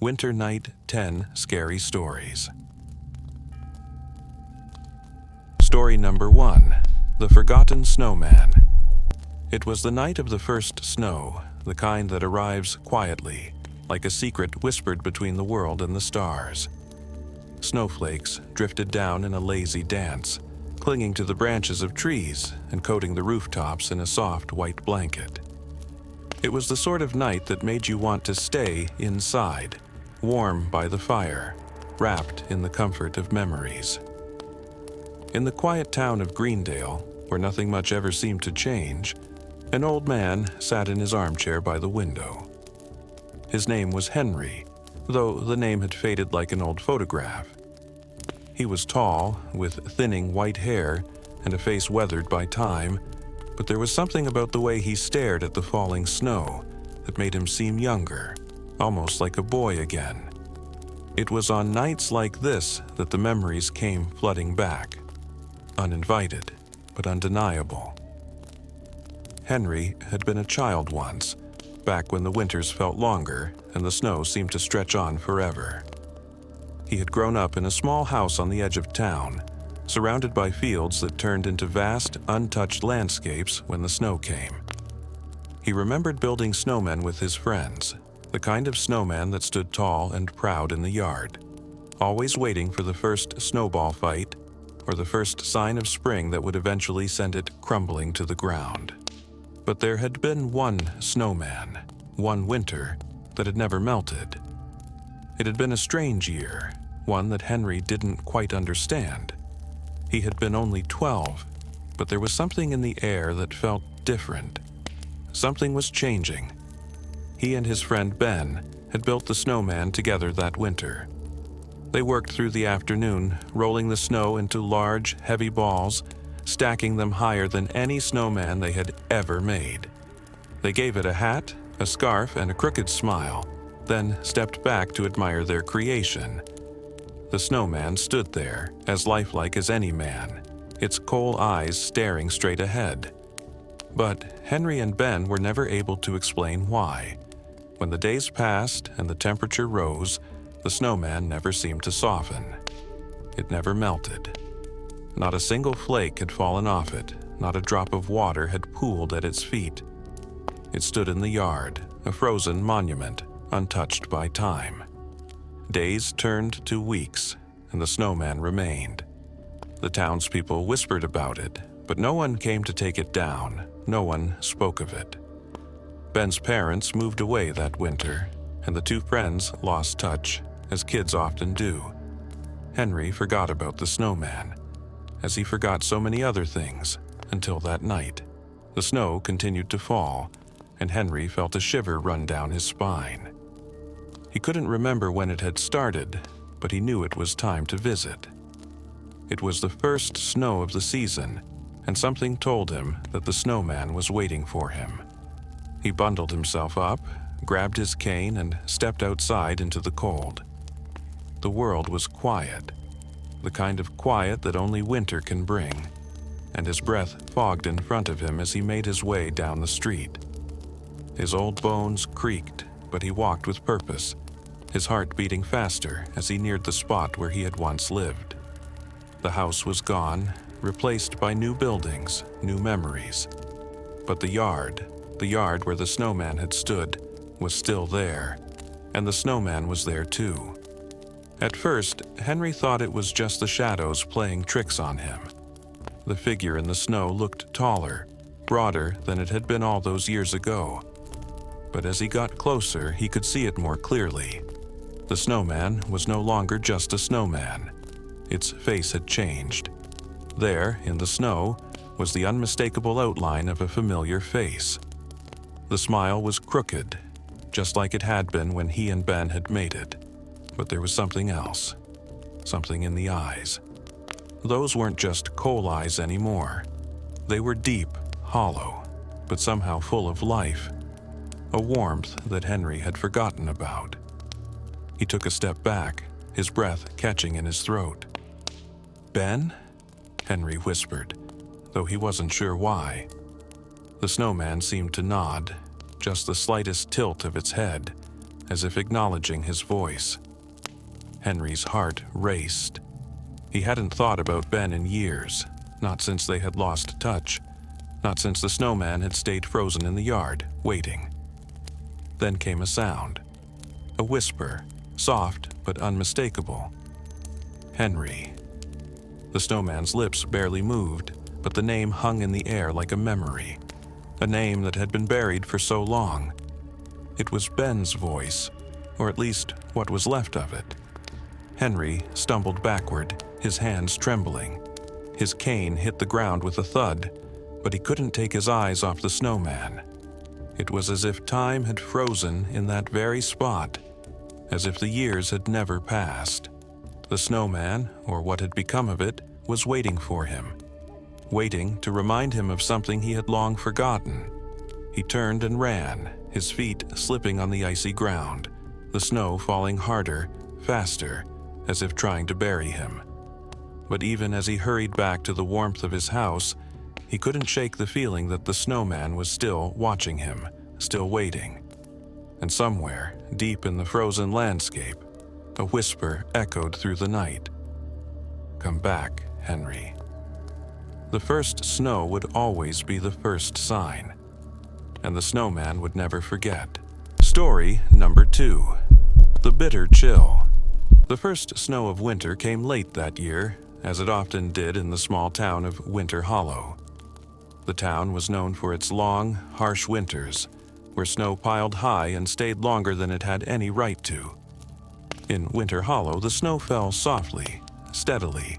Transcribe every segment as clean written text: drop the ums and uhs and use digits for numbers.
Winter Night 10 Scary Stories. Story number 1. The Forgotten Snowman. It was the night of the first snow, the kind that arrives quietly, like a secret whispered between the world and the stars. Snowflakes drifted down in a lazy dance, clinging to the branches of trees and coating the rooftops in a soft white blanket. It was the sort of night that made you want to stay inside, warm by the fire, wrapped in the comfort of memories. In the quiet town of Greendale, where nothing much ever seemed to change, an old man sat in his armchair by the window. His name was Henry, though the name had faded like an old photograph. He was tall, with thinning white hair and a face weathered by time, but there was something about the way he stared at the falling snow that made him seem younger, almost like a boy again. It was on nights like this that the memories came flooding back, uninvited but undeniable. Henry had been a child once, back when the winters felt longer and the snow seemed to stretch on forever. He had grown up in a small house on the edge of town, surrounded by fields that turned into vast, untouched landscapes when the snow came. He remembered building snowmen with his friends, the kind of snowman that stood tall and proud in the yard, always waiting for the first snowball fight or the first sign of spring that would eventually send it crumbling to the ground. But there had been one snowman, one winter, that had never melted. It had been a strange year, one that Henry didn't quite understand. He had been only 12, but there was something in the air that felt different. Something was changing. He and his friend Ben had built the snowman together that winter. They worked through the afternoon, rolling the snow into large, heavy balls, stacking them higher than any snowman they had ever made. They gave it a hat, a scarf, and a crooked smile, then stepped back to admire their creation. The snowman stood there, as lifelike as any man, its coal eyes staring straight ahead. But Henry and Ben were never able to explain why. When the days passed and the temperature rose, the snowman never seemed to soften. It never melted. Not a single flake had fallen off it, not a drop of water had pooled at its feet. It stood in the yard, a frozen monument, untouched by time. Days turned to weeks, and the snowman remained. The townspeople whispered about it, but no one came to take it down. No one spoke of it. Ben's parents moved away that winter, and the two friends lost touch, as kids often do. Henry forgot about the snowman, as he forgot so many other things, until that night. The snow continued to fall, and Henry felt a shiver run down his spine. He couldn't remember when it had started, but he knew it was time to visit. It was the first snow of the season, and something told him that the snowman was waiting for him. He bundled himself up, grabbed his cane, and stepped outside into the cold. The world was quiet, the kind of quiet that only winter can bring, and his breath fogged in front of him as he made his way down the street. His old bones creaked, but he walked with purpose, his heart beating faster as he neared the spot where he had once lived. The house was gone, replaced by new buildings, new memories. But the yard where the snowman had stood, was still there, and the snowman was there too. At first, Henry thought it was just the shadows playing tricks on him. The figure in the snow looked taller, broader than it had been all those years ago. But as he got closer, he could see it more clearly. The snowman was no longer just a snowman. Its face had changed. There, in the snow, was the unmistakable outline of a familiar face. The smile was crooked, just like it had been when he and Ben had made it. But there was something else, something in the eyes. Those weren't just coal eyes anymore. They were deep, hollow, but somehow full of life, a warmth that Henry had forgotten about. He took a step back, his breath catching in his throat. "Ben?" Henry whispered, though he wasn't sure why. The snowman seemed to nod, just the slightest tilt of its head, as if acknowledging his voice. Henry's heart raced. He hadn't thought about Ben in years, not since they had lost touch, not since the snowman had stayed frozen in the yard, waiting. Then came a sound, a whisper, soft but unmistakable. Henry. The snowman's lips barely moved, but the name hung in the air like a memory, a name that had been buried for so long. It was Ben's voice, or at least what was left of it. Henry stumbled backward, his hands trembling. His cane hit the ground with a thud, but he couldn't take his eyes off the snowman. It was as if time had frozen in that very spot, as if the years had never passed. The snowman, or what had become of it, was waiting for him, waiting to remind him of something he had long forgotten. He turned and ran, his feet slipping on the icy ground, the snow falling harder, faster, as if trying to bury him. But even as he hurried back to the warmth of his house, he couldn't shake the feeling that the snowman was still watching him, still waiting. And somewhere, deep in the frozen landscape, a whisper echoed through the night. "Come back, Henry." The first snow would always be the first sign, and the snowman would never forget. Story number 2. The Bitter Chill. The first snow of winter came late that year, as it often did in the small town of Winter Hollow. The town was known for its long, harsh winters, where snow piled high and stayed longer than it had any right to. In Winter Hollow, the snow fell softly, steadily,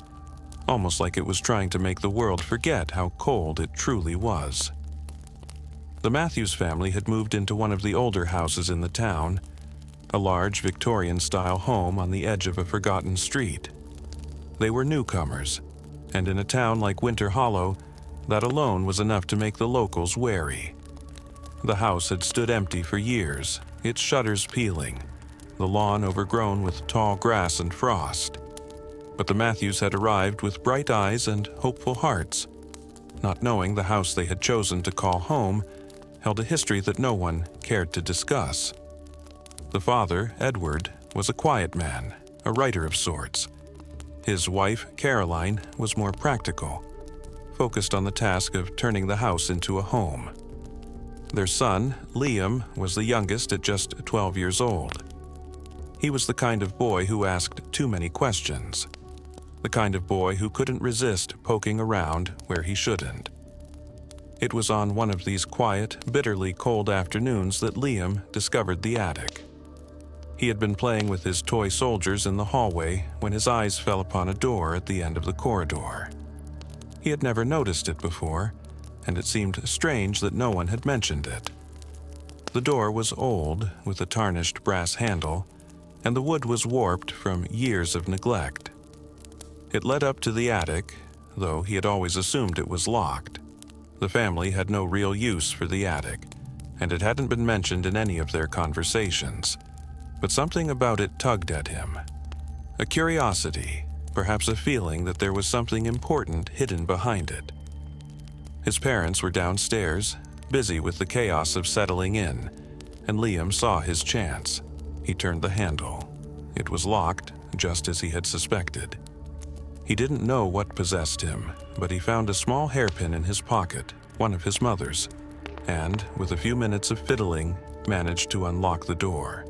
almost like it was trying to make the world forget how cold it truly was. The Matthews family had moved into one of the older houses in the town, a large Victorian-style home on the edge of a forgotten street. They were newcomers, and in a town like Winter Hollow, that alone was enough to make the locals wary. The house had stood empty for years, its shutters peeling, the lawn overgrown with tall grass and frost. But the Matthews had arrived with bright eyes and hopeful hearts, not knowing the house they had chosen to call home held a history that no one cared to discuss. The father, Edward, was a quiet man, a writer of sorts. His wife, Caroline, was more practical, focused on the task of turning the house into a home. Their son, Liam, was the youngest at just 12 years old. He was the kind of boy who asked too many questions, the kind of boy who couldn't resist poking around where he shouldn't. It was on one of these quiet, bitterly cold afternoons that Liam discovered the attic. He had been playing with his toy soldiers in the hallway when his eyes fell upon a door at the end of the corridor. He had never noticed it before, and it seemed strange that no one had mentioned it. The door was old, with a tarnished brass handle, and the wood was warped from years of neglect. It led up to the attic, though he had always assumed it was locked. The family had no real use for the attic, and it hadn't been mentioned in any of their conversations. But something about it tugged at him. A curiosity, perhaps a feeling that there was something important hidden behind it. His parents were downstairs, busy with the chaos of settling in, and Liam saw his chance. He turned the handle. It was locked, just as he had suspected. He didn't know what possessed him, but he found a small hairpin in his pocket, one of his mother's, and, with a few minutes of fiddling, managed to unlock the door.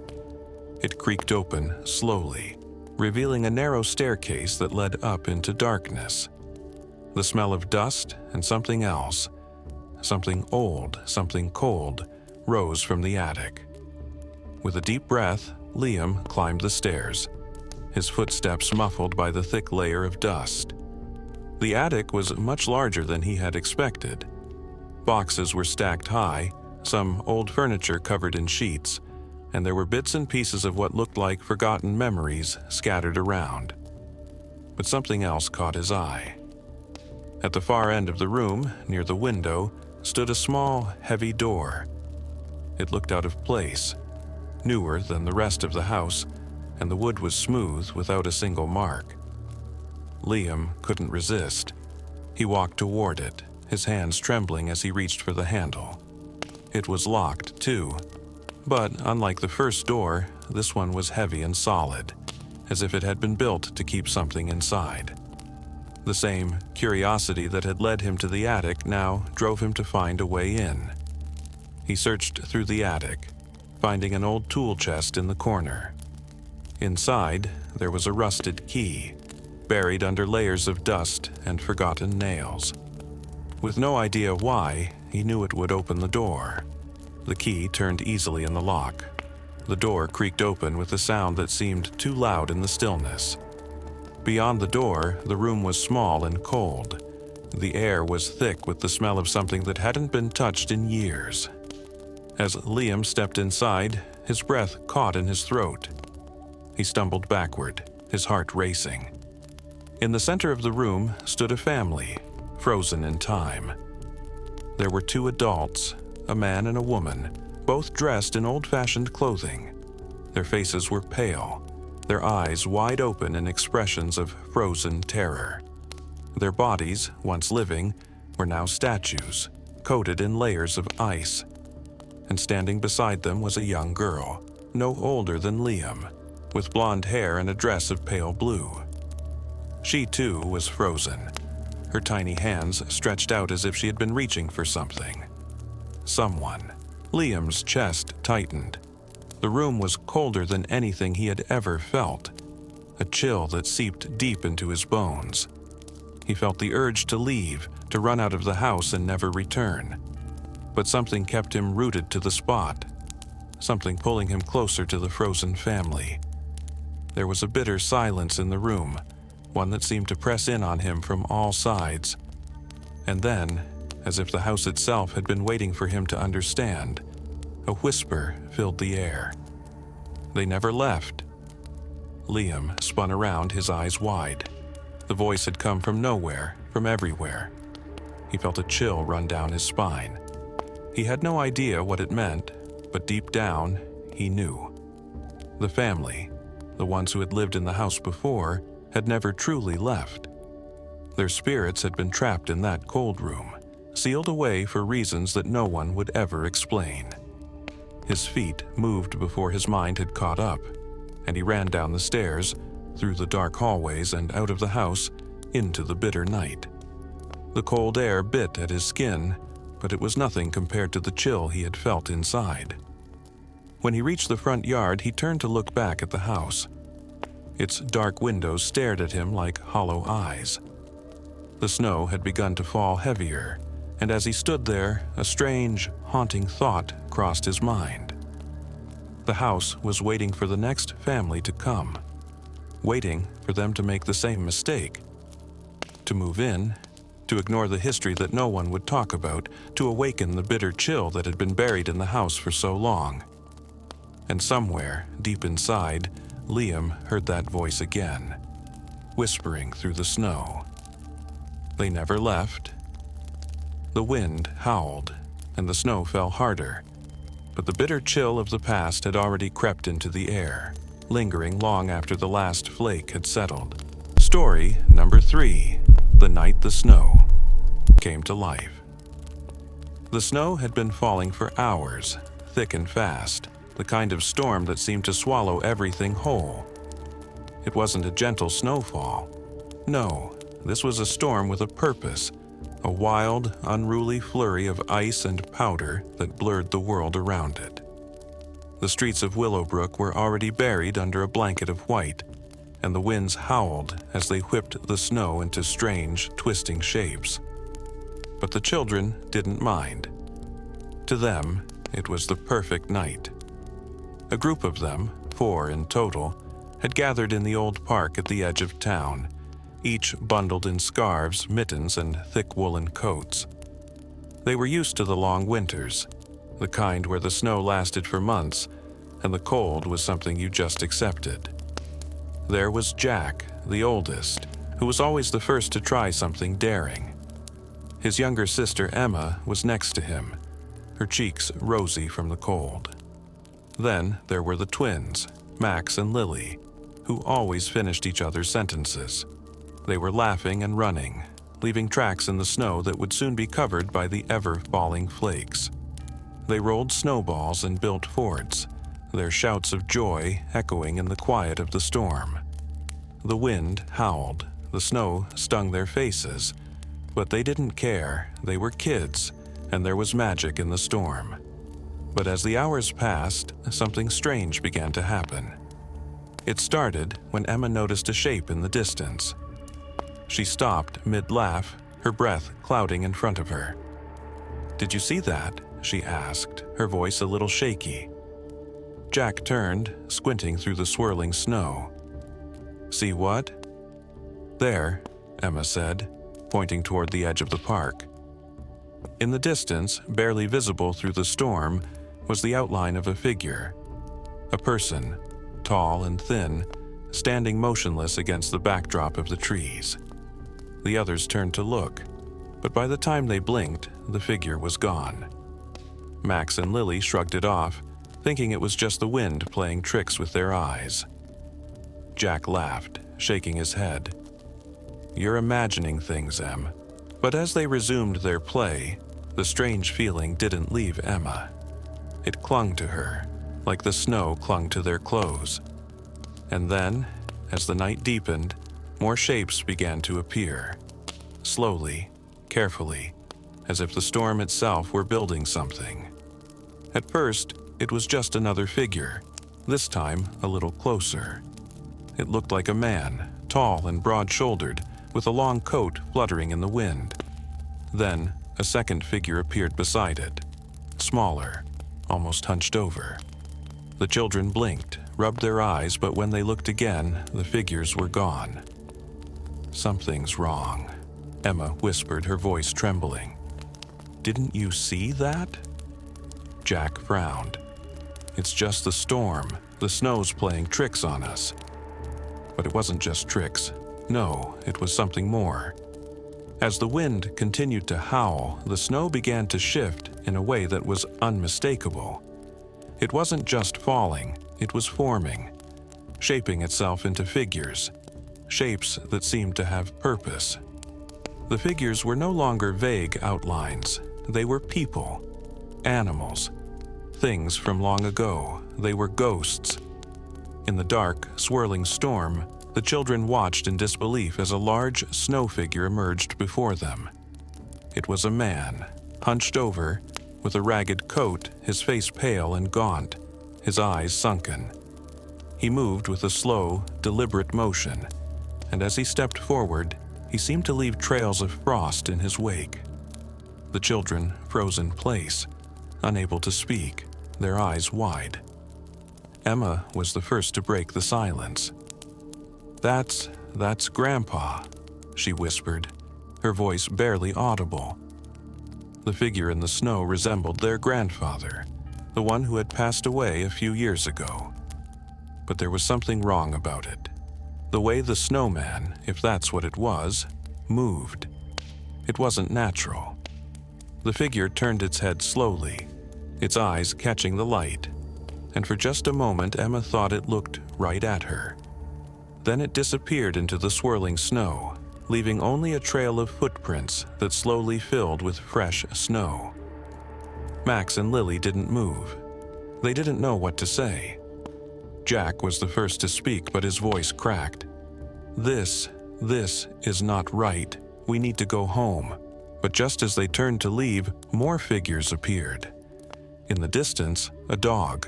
It creaked open slowly, revealing a narrow staircase that led up into darkness. The smell of dust and something else, something old, something cold, rose from the attic. With a deep breath, Liam climbed the stairs, his footsteps muffled by the thick layer of dust. The attic was much larger than he had expected. Boxes were stacked high, some old furniture covered in sheets, and there were bits and pieces of what looked like forgotten memories scattered around. But something else caught his eye. At the far end of the room, near the window, stood a small, heavy door. It looked out of place, newer than the rest of the house, and the wood was smooth without a single mark. Liam couldn't resist. He walked toward it, his hands trembling as he reached for the handle. It was locked, too. But unlike the first door, this one was heavy and solid, as if it had been built to keep something inside. The same curiosity that had led him to the attic now drove him to find a way in. He searched through the attic, finding an old tool chest in the corner. Inside, there was a rusted key, buried under layers of dust and forgotten nails. With no idea why, he knew it would open the door. The key turned easily in the lock. The door creaked open with a sound that seemed too loud in the stillness. Beyond the door, the room was small and cold. The air was thick with the smell of something that hadn't been touched in years. As Liam stepped inside, his breath caught in his throat. He stumbled backward, his heart racing. In the center of the room stood a family, frozen in time. There were two adults, a man and a woman, both dressed in old-fashioned clothing. Their faces were pale, their eyes wide open in expressions of frozen terror. Their bodies, once living, were now statues, coated in layers of ice. And standing beside them was a young girl, no older than Liam, with blonde hair and a dress of pale blue. She, too, was frozen, her tiny hands stretched out as if she had been reaching for something. Someone. Liam's chest tightened. The room was colder than anything he had ever felt, a chill that seeped deep into his bones. He felt the urge to leave, to run out of the house and never return. But something kept him rooted to the spot, something pulling him closer to the frozen family. There was a bitter silence in the room, one that seemed to press in on him from all sides. And then, as if the house itself had been waiting for him to understand, a whisper filled the air. They never left. Liam spun around, his eyes wide. The voice had come from nowhere, from everywhere. He felt a chill run down his spine. He had no idea what it meant, but deep down, he knew. The family, the ones who had lived in the house before, had never truly left. Their spirits had been trapped in that cold room, sealed away for reasons that no one would ever explain. His feet moved before his mind had caught up, and he ran down the stairs, through the dark hallways and out of the house, into the bitter night. The cold air bit at his skin, but it was nothing compared to the chill he had felt inside. When he reached the front yard, he turned to look back at the house. Its dark windows stared at him like hollow eyes. The snow had begun to fall heavier, and as he stood there, a strange, haunting thought crossed his mind. The house was waiting for the next family to come, waiting for them to make the same mistake, to move in, to ignore the history that no one would talk about, to awaken the bitter chill that had been buried in the house for so long. And somewhere, deep inside, Liam heard that voice again, whispering through the snow. They never left. The wind howled, and the snow fell harder, but the bitter chill of the past had already crept into the air, lingering long after the last flake had settled. Story number 3, The Night the Snow came to life. The snow had been falling for hours, thick and fast, the kind of storm that seemed to swallow everything whole. It wasn't a gentle snowfall. No, this was a storm with a purpose, a wild, unruly flurry of ice and powder that blurred the world around it. The streets of Willowbrook were already buried under a blanket of white, and the winds howled as they whipped the snow into strange, twisting shapes. But the children didn't mind. To them, it was the perfect night. A group of them, 4 in total, had gathered in the old park at the edge of town, each bundled in scarves, mittens, and thick woolen coats. They were used to the long winters, the kind where the snow lasted for months, and the cold was something you just accepted. There was Jack, the oldest, who was always the first to try something daring. His younger sister Emma was next to him, her cheeks rosy from the cold. Then there were the twins, Max and Lily, who always finished each other's sentences. They were laughing and running, leaving tracks in the snow that would soon be covered by the ever-falling flakes. They rolled snowballs and built forts, their shouts of joy echoing in the quiet of the storm. The wind howled, the snow stung their faces, but they didn't care. They were kids, and there was magic in the storm. But as the hours passed, something strange began to happen. It started when Emma noticed a shape in the distance. She stopped mid-laugh, her breath clouding in front of her. "Did you see that?" she asked, her voice a little shaky. Jack turned, squinting through the swirling snow. "See what?" "There," Emma said, pointing toward the edge of the park. In the distance, barely visible through the storm, was the outline of a figure. A person, tall and thin, standing motionless against the backdrop of the trees. The others turned to look, but by the time they blinked, the figure was gone. Max and Lily shrugged it off, thinking it was just the wind playing tricks with their eyes. Jack laughed, shaking his head. "You're imagining things, Em." But as they resumed their play, the strange feeling didn't leave Emma. It clung to her, like the snow clung to their clothes. And then, as the night deepened, more shapes began to appear. Slowly, carefully, as if the storm itself were building something. At first, it was just another figure, this time a little closer. It looked like a man, tall and broad-shouldered, with a long coat fluttering in the wind. Then, a second figure appeared beside it, smaller, almost hunched over. The children blinked, rubbed their eyes, but when they looked again, the figures were gone. "Something's wrong," Emma whispered, her voice trembling. "Didn't you see that?" Jack frowned. "It's just the storm. The snow's playing tricks on us." But it wasn't just tricks. No, it was something more. As the wind continued to howl, the snow began to shift in a way that was unmistakable. It wasn't just falling, it was forming, shaping itself into figures, shapes that seemed to have purpose. The figures were no longer vague outlines. They were people, animals, things from long ago. They were ghosts. In the dark, swirling storm, the children watched in disbelief as a large snow figure emerged before them. It was a man, hunched over, with a ragged coat, his face pale and gaunt, his eyes sunken. He moved with a slow, deliberate motion, and as he stepped forward, he seemed to leave trails of frost in his wake. The children froze in place, unable to speak, their eyes wide. Emma was the first to break the silence. That's Grandpa," she whispered, her voice barely audible. The figure in the snow resembled their grandfather, the one who had passed away a few years ago. But there was something wrong about it. The way the snowman, if that's what it was, moved. It wasn't natural. The figure turned its head slowly, its eyes catching the light, and for just a moment Emma thought it looked right at her. Then it disappeared into the swirling snow, leaving only a trail of footprints that slowly filled with fresh snow. Max and Lily didn't move. They didn't know what to say. Jack was the first to speak, but his voice cracked. This is not right. We need to go home." But just as they turned to leave, more figures appeared. In the distance, a dog,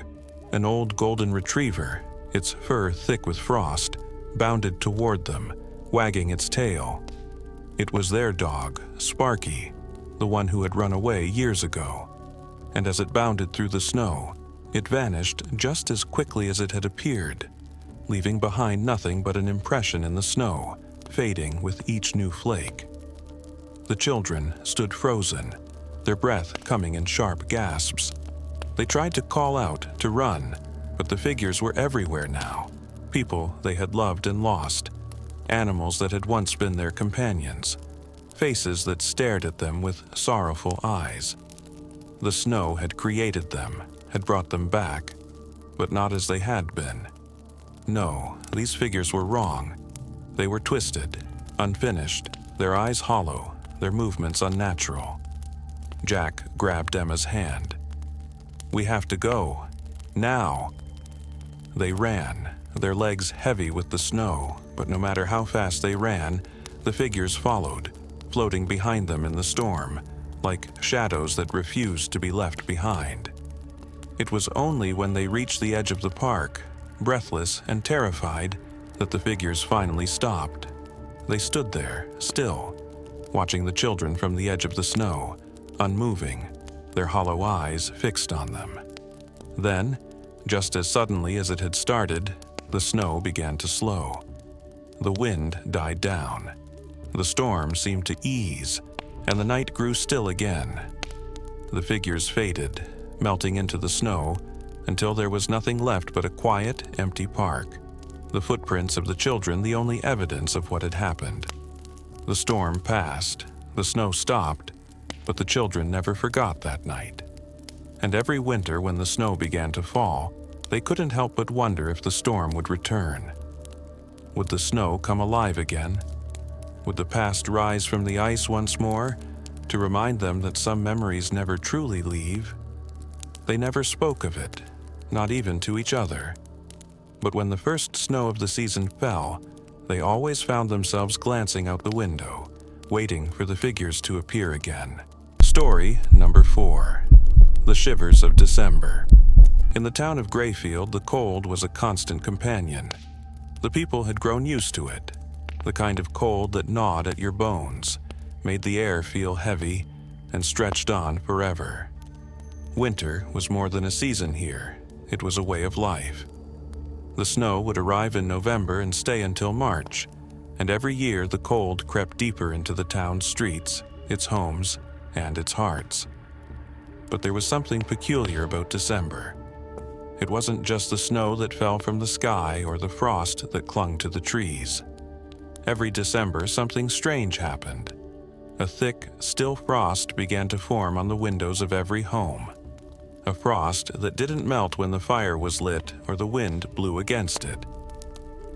an old golden retriever, its fur thick with frost, bounded toward them, wagging its tail. It was their dog, Sparky, the one who had run away years ago. And as it bounded through the snow, it vanished just as quickly as it had appeared, leaving behind nothing but an impression in the snow, fading with each new flake. The children stood frozen, their breath coming in sharp gasps. They tried to call out, to run, but the figures were everywhere now. People they had loved and lost, animals that had once been their companions, faces that stared at them with sorrowful eyes. The snow had created them, had brought them back, but not as they had been. No, these figures were wrong. They were twisted, unfinished, their eyes hollow, their movements unnatural. Jack grabbed Emma's hand. "We have to go. Now." They ran, their legs heavy with the snow, but no matter how fast they ran, the figures followed, floating behind them in the storm, like shadows that refused to be left behind. It was only when they reached the edge of the park, breathless and terrified, that the figures finally stopped. They stood there, still, watching the children from the edge of the snow, unmoving, their hollow eyes fixed on them. Then, just as suddenly as it had started, the snow began to slow. The wind died down. The storm seemed to ease, and the night grew still again. The figures faded, melting into the snow, until there was nothing left but a quiet, empty park. The footprints of the children the only evidence of what had happened. The storm passed, the snow stopped, but the children never forgot that night. And every winter when the snow began to fall, they couldn't help but wonder if the storm would return. Would the snow come alive again? Would the past rise from the ice once more, to remind them that some memories never truly leave? They never spoke of it, not even to each other. But when the first snow of the season fell, they always found themselves glancing out the window, waiting for the figures to appear again. Story number 4. The Shivers of December. In the town of Grayfield, the cold was a constant companion. The people had grown used to it, the kind of cold that gnawed at your bones, made the air feel heavy, and stretched on forever. Winter was more than a season here, it was a way of life. The snow would arrive in November and stay until March, and every year the cold crept deeper into the town's streets, its homes, and its hearts. But there was something peculiar about December. It wasn't just the snow that fell from the sky or the frost that clung to the trees. Every December, something strange happened. A thick, still frost began to form on the windows of every home. A frost that didn't melt when the fire was lit or the wind blew against it.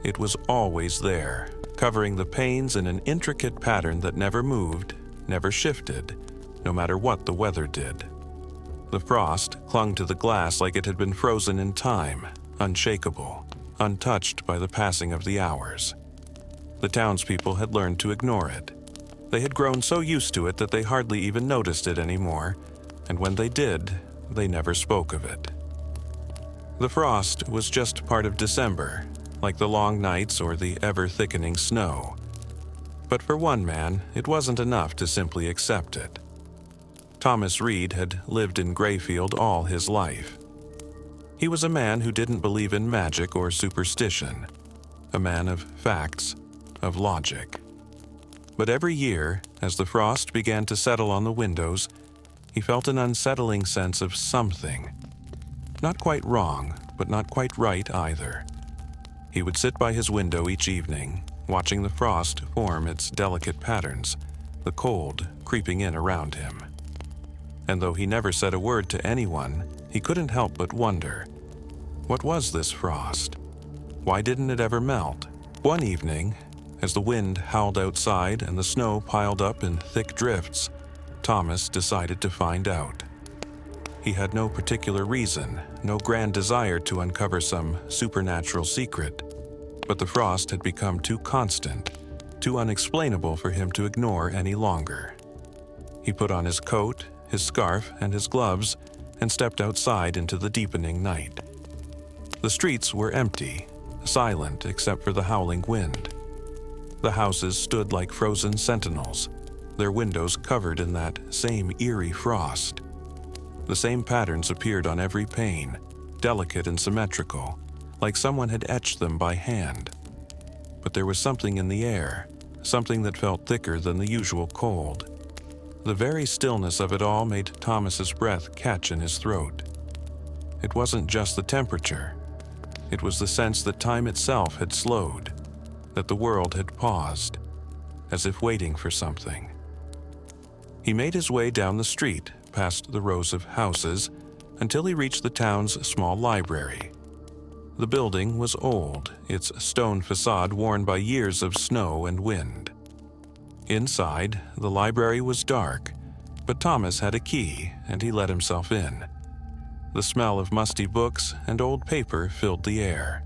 It was always there, covering the panes in an intricate pattern that never moved, never shifted, no matter what the weather did. The frost clung to the glass like it had been frozen in time, unshakable, untouched by the passing of the hours. The townspeople had learned to ignore it. They had grown so used to it that they hardly even noticed it anymore, and when they did, they never spoke of it. The frost was just part of December, like the long nights or the ever-thickening snow. But for one man, it wasn't enough to simply accept it. Thomas Reed had lived in Grayfield all his life. He was a man who didn't believe in magic or superstition, a man of facts, of logic. But every year, as the frost began to settle on the windows, he felt an unsettling sense of something. Not quite wrong, but not quite right either. He would sit by his window each evening, watching the frost form its delicate patterns, the cold creeping in around him. And though he never said a word to anyone, he couldn't help but wonder, what was this frost? Why didn't it ever melt? One evening, as the wind howled outside and the snow piled up in thick drifts, Thomas decided to find out. He had no particular reason, no grand desire to uncover some supernatural secret, but the frost had become too constant, too unexplainable for him to ignore any longer. He put on his coat, his scarf, and his gloves, and stepped outside into the deepening night. The streets were empty, silent except for the howling wind. The houses stood like frozen sentinels, their windows covered in that same eerie frost. The same patterns appeared on every pane, delicate and symmetrical, like someone had etched them by hand. But there was something in the air, something that felt thicker than the usual cold. The very stillness of it all made Thomas's breath catch in his throat. It wasn't just the temperature. It was the sense that time itself had slowed, that the world had paused, as if waiting for something. He made his way down the street, past the rows of houses, until he reached the town's small library. The building was old, its stone facade worn by years of snow and wind. Inside, the library was dark, but Thomas had a key, and he let himself in. The smell of musty books and old paper filled the air.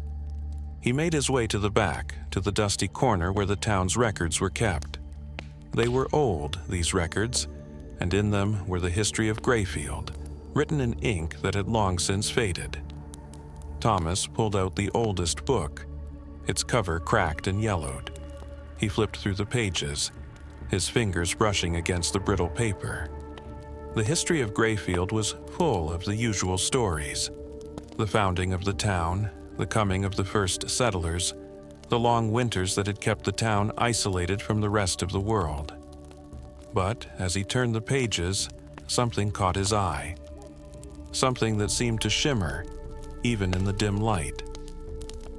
He made his way to the back, to the dusty corner where the town's records were kept. They were old, these records, and in them were the history of Grayfield, written in ink that had long since faded. Thomas pulled out the oldest book, its cover cracked and yellowed. He flipped through the pages, his fingers brushing against the brittle paper. The history of Grayfield was full of the usual stories: the founding of the town, the coming of the first settlers, the long winters that had kept the town isolated from the rest of the world. But as he turned the pages, something caught his eye. Something that seemed to shimmer, even in the dim light.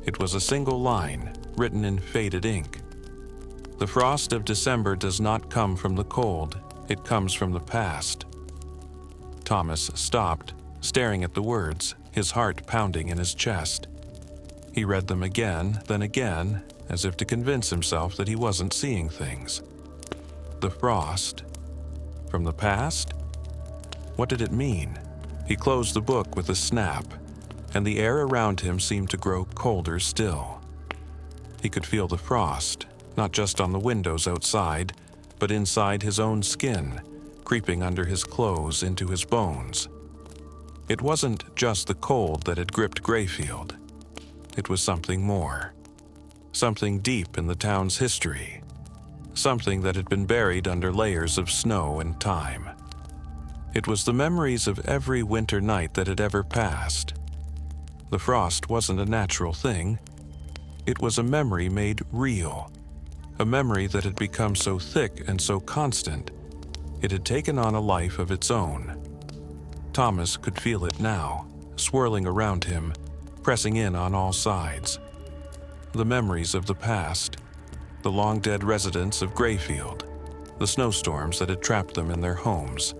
It was a single line, written in faded ink. "The frost of December does not come from the cold, it comes from the past." Thomas stopped, staring at the words, his heart pounding in his chest. He read them again, then again, as if to convince himself that he wasn't seeing things. The frost. From the past? What did it mean? He closed the book with a snap, and the air around him seemed to grow colder still. He could feel the frost, not just on the windows outside, but inside his own skin, creeping under his clothes into his bones. It wasn't just the cold that had gripped Grayfield. It was something more. Something deep in the town's history. Something that had been buried under layers of snow and time. It was the memories of every winter night that had ever passed. The frost wasn't a natural thing. It was a memory made real. A memory that had become so thick and so constant, it had taken on a life of its own. Thomas could feel it now, swirling around him, pressing in on all sides. The memories of the past, the long-dead residents of Grayfield, the snowstorms that had trapped them in their homes,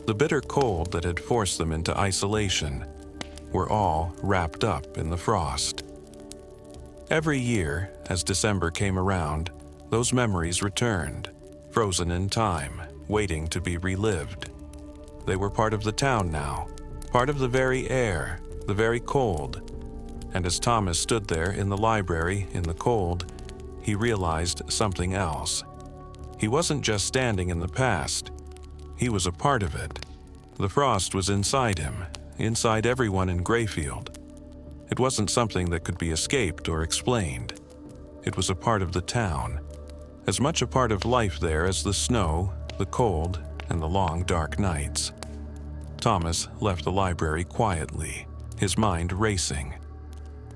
the bitter cold that had forced them into isolation, were all wrapped up in the frost. Every year, as December came around, those memories returned, frozen in time, waiting to be relived. They were part of the town now, part of the very air, the very cold. And as Thomas stood there in the library in the cold, he realized something else. He wasn't just standing in the past. He was a part of it. The frost was inside him, inside everyone in Grayfield. It wasn't something that could be escaped or explained. It was a part of the town, as much a part of life there as the snow, the cold, and the long dark nights. Thomas left the library quietly, his mind racing.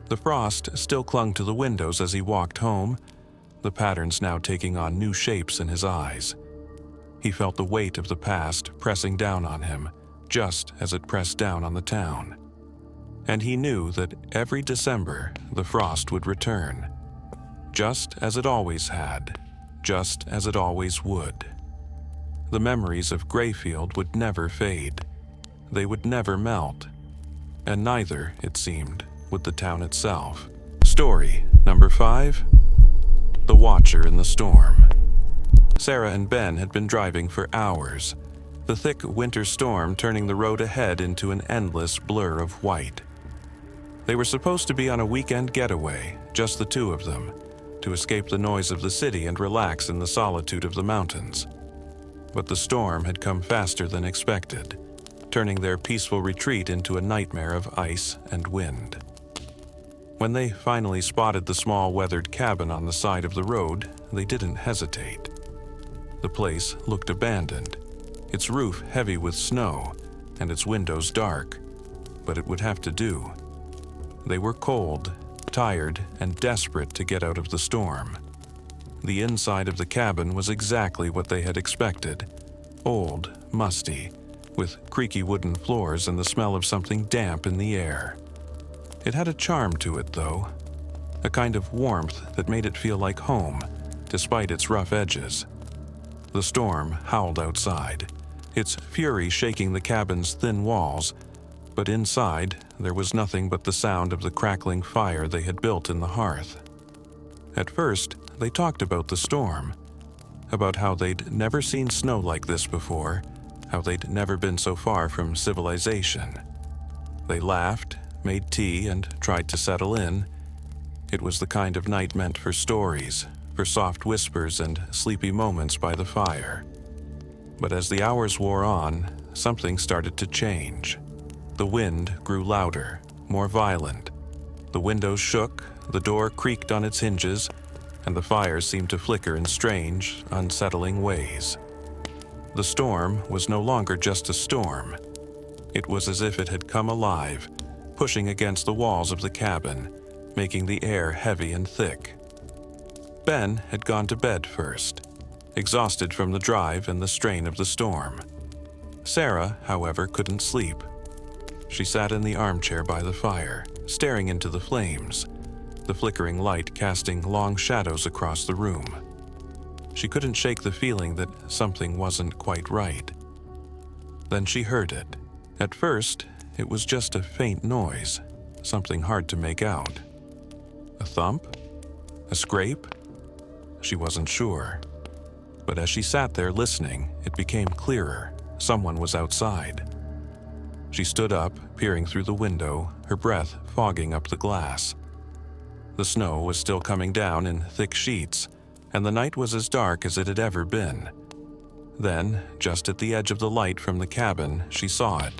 The frost still clung to the windows as he walked home, the patterns now taking on new shapes in his eyes. He felt the weight of the past pressing down on him, just as it pressed down on the town. And he knew that every December the frost would return, just as it always had, just as it always would. The memories of Grayfield would never fade. They would never melt. And neither, it seemed, would the town itself. Story number 5. The Watcher in the Storm. Sarah and Ben had been driving for hours, the thick winter storm turning the road ahead into an endless blur of white. They were supposed to be on a weekend getaway, just the two of them, to escape the noise of the city and relax in the solitude of the mountains. But the storm had come faster than expected, turning their peaceful retreat into a nightmare of ice and wind. When they finally spotted the small weathered cabin on the side of the road, they didn't hesitate. The place looked abandoned, its roof heavy with snow and its windows dark, but it would have to do. They were cold, tired, and desperate to get out of the storm. The inside of the cabin was exactly what they had expected: old, musty, with creaky wooden floors and the smell of something damp in the air. It had a charm to it, though, a kind of warmth that made it feel like home, despite its rough edges. The storm howled outside, its fury shaking the cabin's thin walls, but inside there was nothing but the sound of the crackling fire they had built in the hearth. At first, they talked about the storm, about how they'd never seen snow like this before, how they'd never been so far from civilization. They laughed, made tea, and tried to settle in. It was the kind of night meant for stories, for soft whispers and sleepy moments by the fire. But as the hours wore on, something started to change. The wind grew louder, more violent. The windows shook, the door creaked on its hinges, and the fire seemed to flicker in strange, unsettling ways. The storm was no longer just a storm. It was as if it had come alive, pushing against the walls of the cabin, making the air heavy and thick. Ben had gone to bed first, exhausted from the drive and the strain of the storm. Sarah, however, couldn't sleep. She sat in the armchair by the fire, staring into the flames, the flickering light casting long shadows across the room. She couldn't shake the feeling that something wasn't quite right. Then she heard it. At first, it was just a faint noise, something hard to make out. A thump? A scrape? She wasn't sure. But as she sat there listening, it became clearer. Someone was outside. She stood up, peering through the window, her breath fogging up the glass. The snow was still coming down in thick sheets, and the night was as dark as it had ever been. Then, just at the edge of the light from the cabin, she saw it.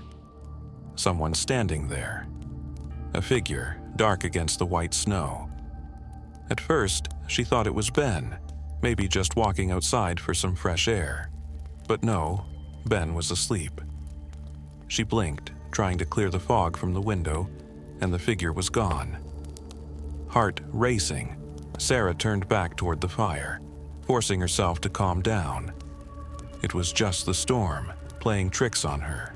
Someone standing there. A figure, dark against the white snow. At first, she thought it was Ben, maybe just walking outside for some fresh air. But no, Ben was asleep. She blinked, trying to clear the fog from the window, and the figure was gone. Heart racing, Sarah turned back toward the fire, forcing herself to calm down. It was just the storm, playing tricks on her.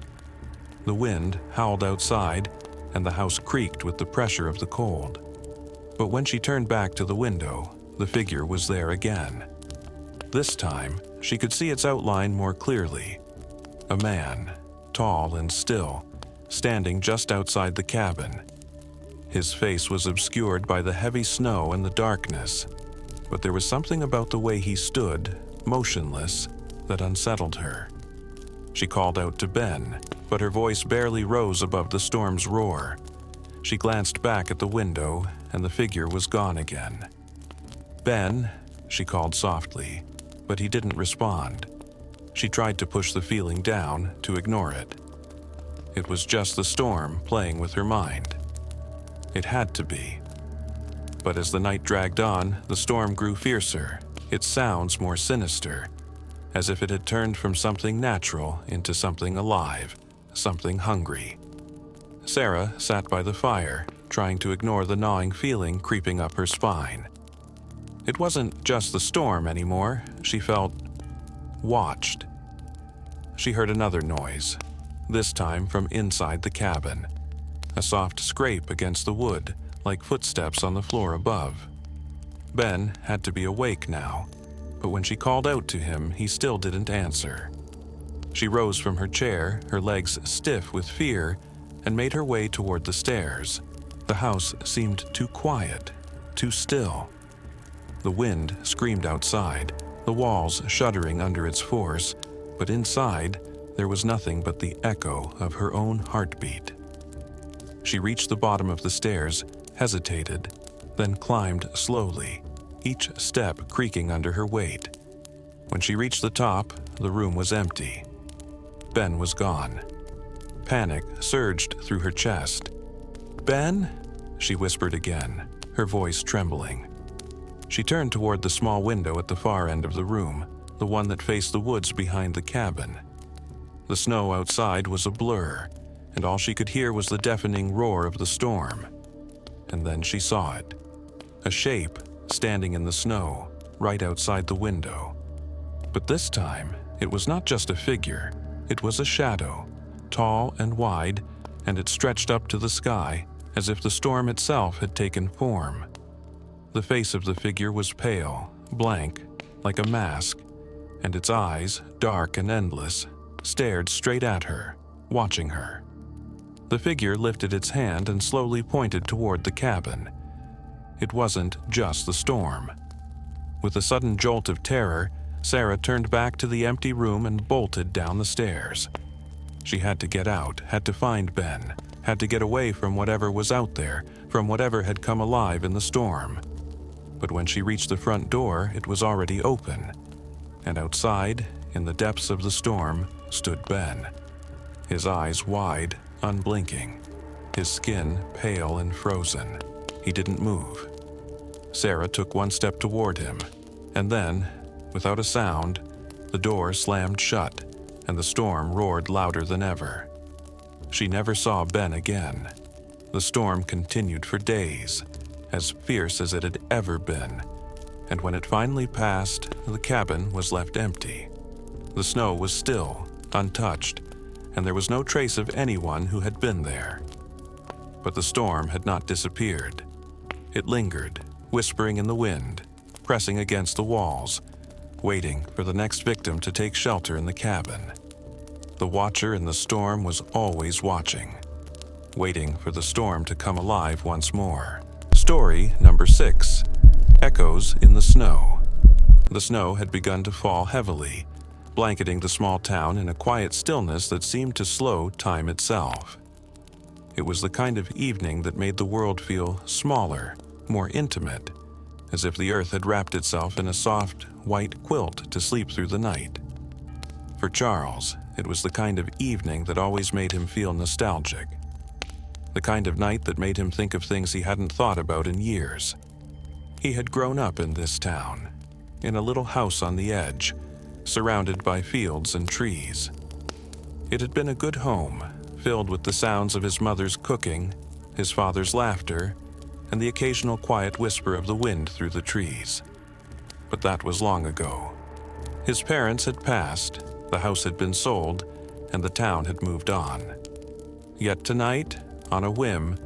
The wind howled outside, and the house creaked with the pressure of the cold. But when she turned back to the window, the figure was there again. This time, she could see its outline more clearly. A man, tall and still, standing just outside the cabin. His face was obscured by the heavy snow and the darkness, but there was something about the way he stood, motionless, that unsettled her. She called out to Ben, but her voice barely rose above the storm's roar. She glanced back at the window, and the figure was gone again. "Ben," she called softly, but he didn't respond. She tried to push the feeling down, to ignore it. It was just the storm playing with her mind. It had to be. But as the night dragged on, the storm grew fiercer, its sounds more sinister, as if it had turned from something natural into something alive, something hungry. Sarah sat by the fire, trying to ignore the gnawing feeling creeping up her spine. It wasn't just the storm anymore. She felt watched. She heard another noise, this time from inside the cabin. A soft scrape against the wood, like footsteps on the floor above. Ben had to be awake now, but when she called out to him, he still didn't answer. She rose from her chair, her legs stiff with fear, and made her way toward the stairs. The house seemed too quiet, too still. The wind screamed outside, the walls shuddering under its force, but inside there was nothing but the echo of her own heartbeat. She reached the bottom of the stairs, hesitated, then climbed slowly, each step creaking under her weight. When she reached the top, the room was empty. Ben was gone. Panic surged through her chest. "Ben?" she whispered again, her voice trembling. She turned toward the small window at the far end of the room, the one that faced the woods behind the cabin. The snow outside was a blur, and all she could hear was the deafening roar of the storm. And then she saw it. A shape standing in the snow, right outside the window. But this time, it was not just a figure. It was a shadow, tall and wide, and it stretched up to the sky, as if the storm itself had taken form. The face of the figure was pale, blank, like a mask, and its eyes, dark and endless, stared straight at her, watching her. The figure lifted its hand and slowly pointed toward the cabin. It wasn't just the storm. With a sudden jolt of terror, Sarah turned back to the empty room and bolted down the stairs. She had to get out, had to find Ben, had to get away from whatever was out there, from whatever had come alive in the storm. But when she reached the front door, it was already open, and outside, in the depths of the storm, stood Ben. His eyes wide, unblinking, his skin pale and frozen. He didn't move. Sarah took one step toward him, and then, without a sound, the door slammed shut, and the storm roared louder than ever. She never saw Ben again. The storm continued for days, as fierce as it had ever been, and when it finally passed, the cabin was left empty. The snow was still, untouched, and there was no trace of anyone who had been there. But the storm had not disappeared. It lingered, whispering in the wind, pressing against the walls, waiting for the next victim to take shelter in the cabin. The watcher in the storm was always watching, waiting for the storm to come alive once more. Story number 6. Echoes in the Snow. The snow had begun to fall heavily, blanketing the small town in a quiet stillness that seemed to slow time itself. It was the kind of evening that made the world feel smaller, more intimate, as if the earth had wrapped itself in a soft, white quilt to sleep through the night. For Charles, it was the kind of evening that always made him feel nostalgic. The kind of night that made him think of things he hadn't thought about in years. He had grown up in this town, in a little house on the edge, surrounded by fields and trees. It had been a good home, filled with the sounds of his mother's cooking, his father's laughter, and the occasional quiet whisper of the wind through the trees. But that was long ago. His parents had passed, the house had been sold, and the town had moved on. Yet tonight, on a whim,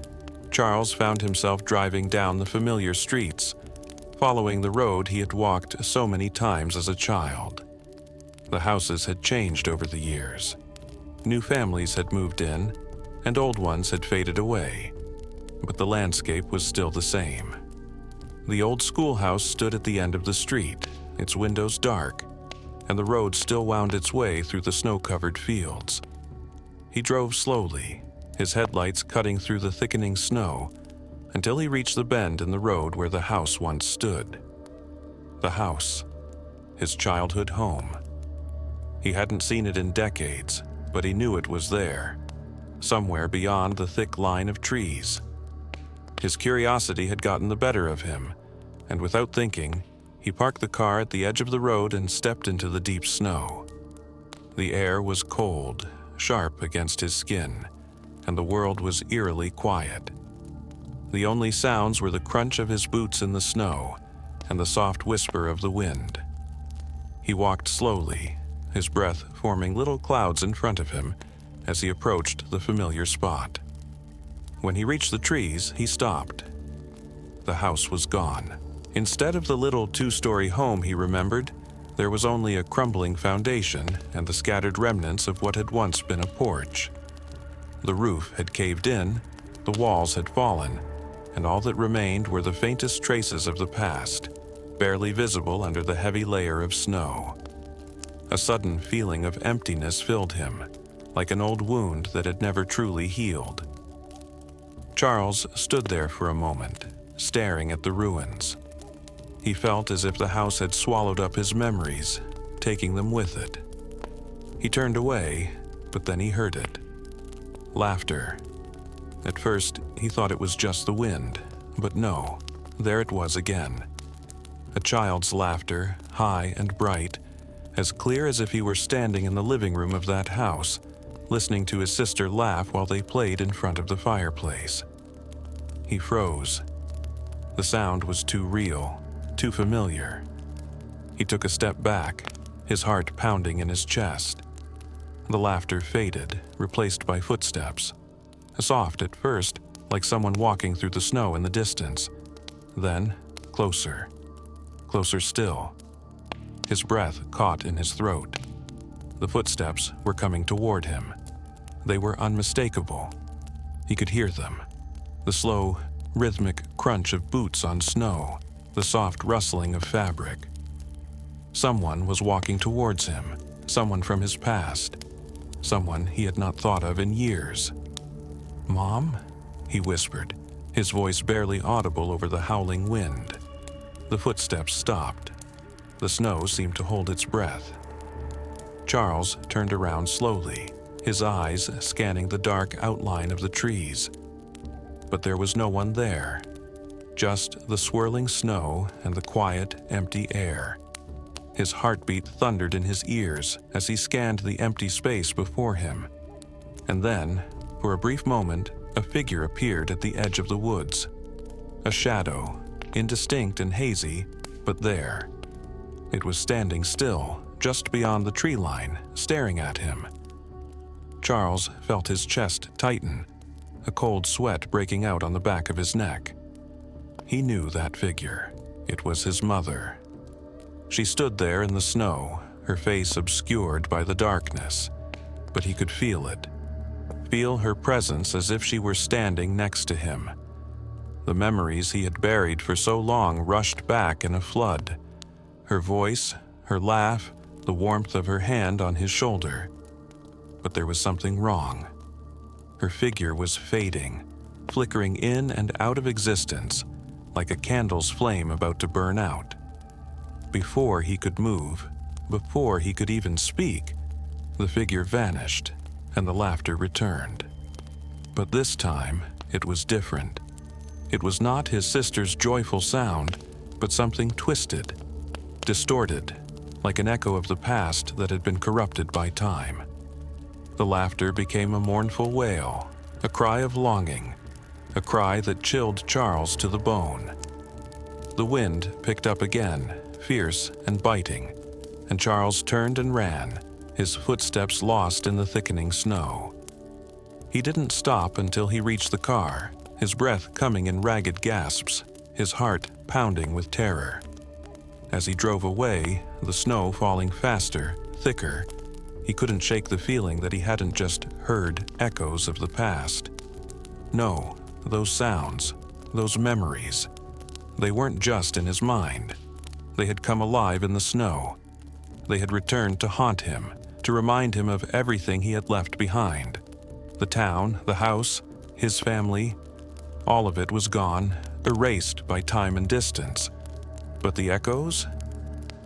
Charles found himself driving down the familiar streets, following the road he had walked so many times as a child. The houses had changed over the years. New families had moved in, and old ones had faded away, but the landscape was still the same. The old schoolhouse stood at the end of the street, its windows dark, and the road still wound its way through the snow-covered fields. He drove slowly, his headlights cutting through the thickening snow, until he reached the bend in the road where the house once stood. The house, his childhood home. He hadn't seen it in decades, but he knew it was there, somewhere beyond the thick line of trees. His curiosity had gotten the better of him, and without thinking, he parked the car at the edge of the road and stepped into the deep snow. The air was cold, sharp against his skin, and the world was eerily quiet. The only sounds were the crunch of his boots in the snow and the soft whisper of the wind. He walked slowly, his breath forming little clouds in front of him as he approached the familiar spot. When he reached the trees, he stopped. The house was gone. Instead of the little two-story home he remembered, there was only a crumbling foundation and the scattered remnants of what had once been a porch. The roof had caved in, the walls had fallen, and all that remained were the faintest traces of the past, barely visible under the heavy layer of snow. A sudden feeling of emptiness filled him, like an old wound that had never truly healed. Charles stood there for a moment, staring at the ruins. He felt as if the house had swallowed up his memories, taking them with it. He turned away, but then he heard it. Laughter. At first, he thought it was just the wind, but no, there it was again. A child's laughter, high and bright, as clear as if he were standing in the living room of that house, listening to his sister laugh while they played in front of the fireplace. He froze. The sound was too real, too familiar. He took a step back, his heart pounding in his chest. The laughter faded, replaced by footsteps. Soft at first, like someone walking through the snow in the distance. Then, closer. Closer still. His breath caught in his throat. The footsteps were coming toward him. They were unmistakable. He could hear them. The slow, rhythmic crunch of boots on snow, the soft rustling of fabric. Someone was walking towards him, someone from his past, someone he had not thought of in years. "Mom?" he whispered, his voice barely audible over the howling wind. The footsteps stopped. The snow seemed to hold its breath. Charles turned around slowly, his eyes scanning the dark outline of the trees. But there was no one there, just the swirling snow and the quiet, empty air. His heartbeat thundered in his ears as he scanned the empty space before him. And then, for a brief moment, a figure appeared at the edge of the woods. A shadow, indistinct and hazy, but there. It was standing still, just beyond the tree line, staring at him. Charles felt his chest tighten, a cold sweat breaking out on the back of his neck. He knew that figure. It was his mother. She stood there in the snow, her face obscured by the darkness, but he could feel it. Feel her presence as if she were standing next to him. The memories he had buried for so long rushed back in a flood. Her voice, her laugh, the warmth of her hand on his shoulder. But there was something wrong. Her figure was fading, flickering in and out of existence, like a candle's flame about to burn out. Before he could move, before he could even speak, the figure vanished and the laughter returned. But this time, it was different. It was not his sister's joyful sound, but something twisted, distorted, like an echo of the past that had been corrupted by time. The laughter became a mournful wail, a cry of longing, a cry that chilled Charles to the bone. The wind picked up again, fierce and biting, and Charles turned and ran, his footsteps lost in the thickening snow. He didn't stop until he reached the car, his breath coming in ragged gasps, his heart pounding with terror. As he drove away, the snow falling faster, thicker, he couldn't shake the feeling that he hadn't just heard echoes of the past. No, those sounds, those memories, they weren't just in his mind. They had come alive in the snow. They had returned to haunt him, to remind him of everything he had left behind. The town, the house, his family, all of it was gone, erased by time and distance. But the echoes?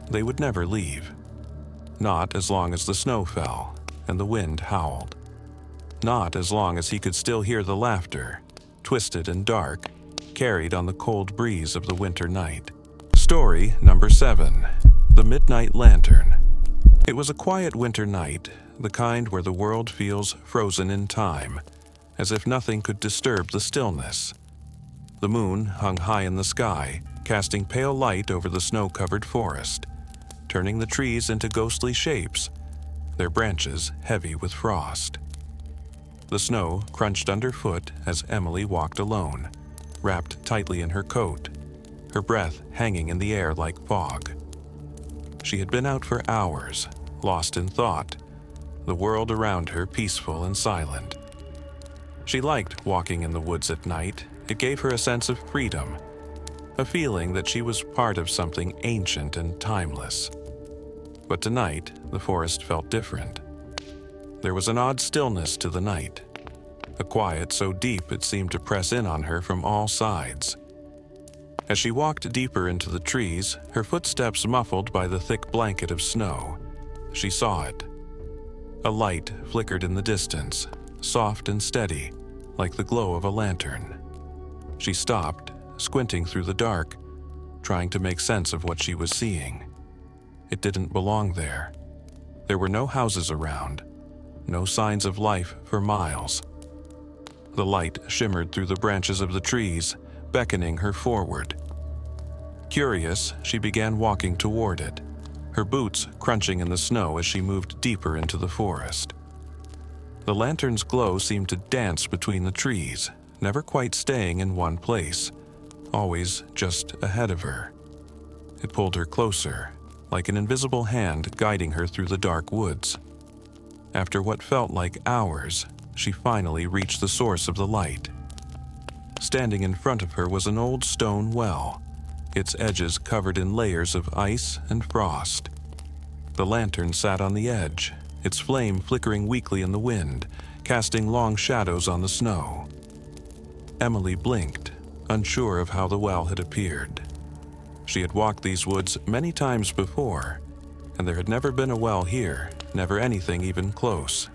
They would never leave. Not as long as the snow fell and the wind howled. Not as long as he could still hear the laughter, twisted and dark, carried on the cold breeze of the winter night. Story number 7. The Midnight Lantern. It was a quiet winter night, the kind where the world feels frozen in time, as if nothing could disturb the stillness. The moon hung high in the sky, casting pale light over the snow-covered forest, turning the trees into ghostly shapes, their branches heavy with frost. The snow crunched underfoot as Emily walked alone, wrapped tightly in her coat, her breath hanging in the air like fog. She had been out for hours, lost in thought, the world around her peaceful and silent. She liked walking in the woods at night. It gave her a sense of freedom, a feeling that she was part of something ancient and timeless. But tonight, the forest felt different. There was an odd stillness to the night, a quiet so deep it seemed to press in on her from all sides. As she walked deeper into the trees, her footsteps muffled by the thick blanket of snow, she saw it. A light flickered in the distance, soft and steady, like the glow of a lantern. She stopped, squinting through the dark, trying to make sense of what she was seeing. It didn't belong there. There were no houses around, no signs of life for miles. The light shimmered through the branches of the trees, beckoning her forward. Curious, she began walking toward it, her boots crunching in the snow as she moved deeper into the forest. The lantern's glow seemed to dance between the trees, never quite staying in one place, always just ahead of her. It pulled her closer, like an invisible hand guiding her through the dark woods. After what felt like hours, she finally reached the source of the light. Standing in front of her was an old stone well, its edges covered in layers of ice and frost. The lantern sat on the edge, its flame flickering weakly in the wind, casting long shadows on the snow. Emily blinked, unsure of how the well had appeared. She had walked these woods many times before, and there had never been a well here, never anything even close.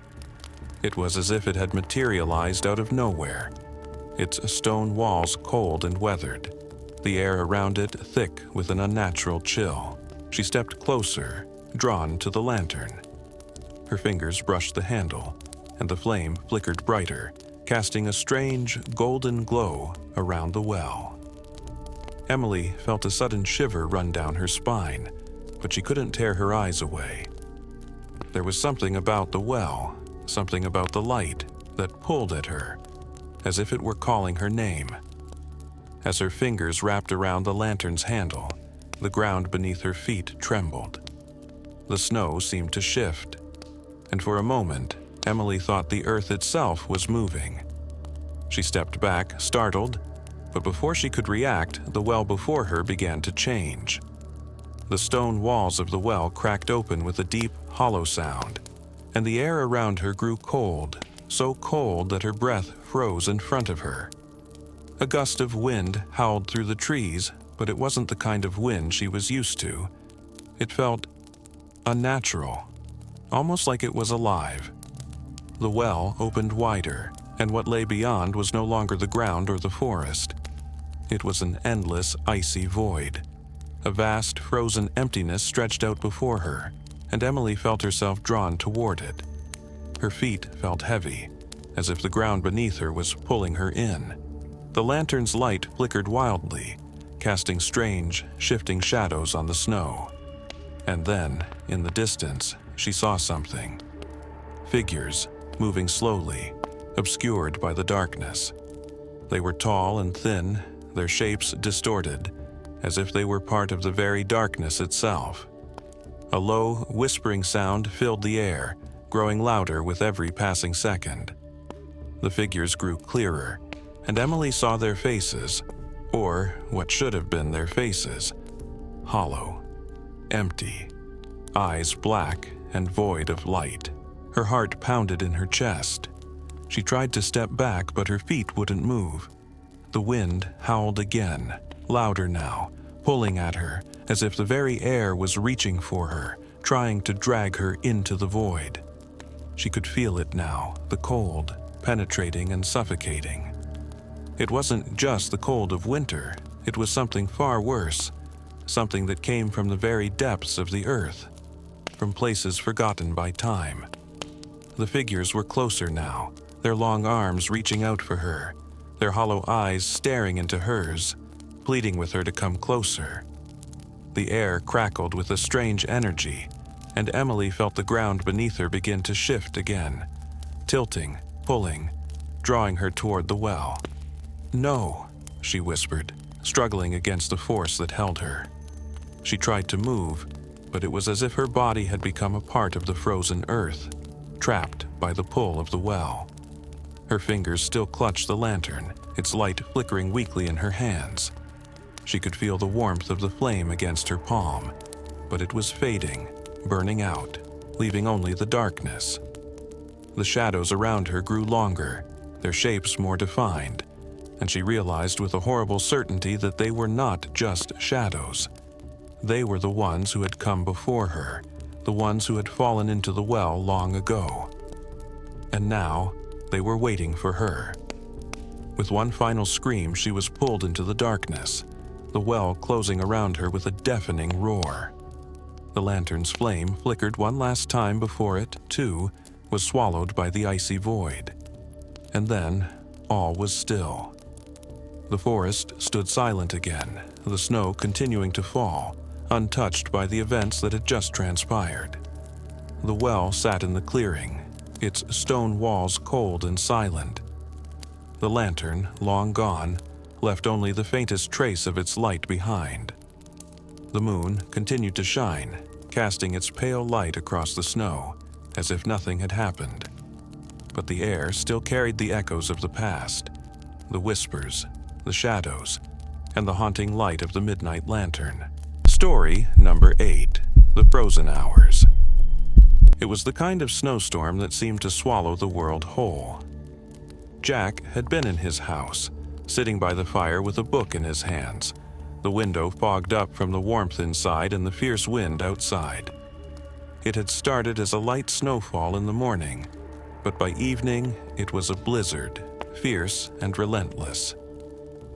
It was as if it had materialized out of nowhere, its stone walls cold and weathered, the air around it thick with an unnatural chill. She stepped closer, drawn to the lantern. Her fingers brushed the handle, and the flame flickered brighter, casting a strange golden glow around the well. Emily felt a sudden shiver run down her spine, but she couldn't tear her eyes away. There was something about the well, something about the light, that pulled at her, as if it were calling her name. As her fingers wrapped around the lantern's handle, the ground beneath her feet trembled. The snow seemed to shift, and for a moment, Emily thought the earth itself was moving. She stepped back, startled, but before she could react, the well before her began to change. The stone walls of the well cracked open with a deep, hollow sound, and the air around her grew cold, so cold that her breath froze in front of her. A gust of wind howled through the trees, but it wasn't the kind of wind she was used to. It felt unnatural, almost like it was alive. The well opened wider, and what lay beyond was no longer the ground or the forest. It was an endless, icy void. A vast, frozen emptiness stretched out before her, and Emily felt herself drawn toward it. Her feet felt heavy, as if the ground beneath her was pulling her in. The lantern's light flickered wildly, casting strange, shifting shadows on the snow. And then, in the distance, she saw something. Figures, moving slowly, obscured by the darkness. They were tall and thin, their shapes distorted, as if they were part of the very darkness itself. A low, whispering sound filled the air, growing louder with every passing second. The figures grew clearer, and Emily saw their faces, or what should have been their faces, hollow, empty, eyes black and void of light. Her heart pounded in her chest. She tried to step back, but her feet wouldn't move. The wind howled again, louder now, pulling at her, as if the very air was reaching for her, trying to drag her into the void. She could feel it now, the cold, penetrating and suffocating. It wasn't just the cold of winter, it was something far worse, something that came from the very depths of the earth, from places forgotten by time. The figures were closer now, their long arms reaching out for her, their hollow eyes staring into hers, pleading with her to come closer. The air crackled with a strange energy, and Emily felt the ground beneath her begin to shift again, tilting, pulling, drawing her toward the well. "No," she whispered, struggling against the force that held her. She tried to move, but it was as if her body had become a part of the frozen earth, trapped by the pull of the well. Her fingers still clutched the lantern, its light flickering weakly in her hands. She could feel the warmth of the flame against her palm, but it was fading, burning out, leaving only the darkness. The shadows around her grew longer, their shapes more defined, and she realized with a horrible certainty that they were not just shadows. They were the ones who had come before her, the ones who had fallen into the well long ago. And now, they were waiting for her. With one final scream, she was pulled into the darkness, the well closing around her with a deafening roar. The lantern's flame flickered one last time before it, too, was swallowed by the icy void. And then, all was still. The forest stood silent again, the snow continuing to fall, untouched by the events that had just transpired. The well sat in the clearing, its stone walls cold and silent. The lantern, long gone, left only the faintest trace of its light behind. The moon continued to shine, casting its pale light across the snow, as if nothing had happened. But the air still carried the echoes of the past, the whispers, the shadows, and the haunting light of the midnight lantern. Story number 8, The Frozen Hours. It was the kind of snowstorm that seemed to swallow the world whole. Jack had been in his house, sitting by the fire with a book in his hands, the window fogged up from the warmth inside and the fierce wind outside. It had started as a light snowfall in the morning, but by evening it was a blizzard, fierce and relentless.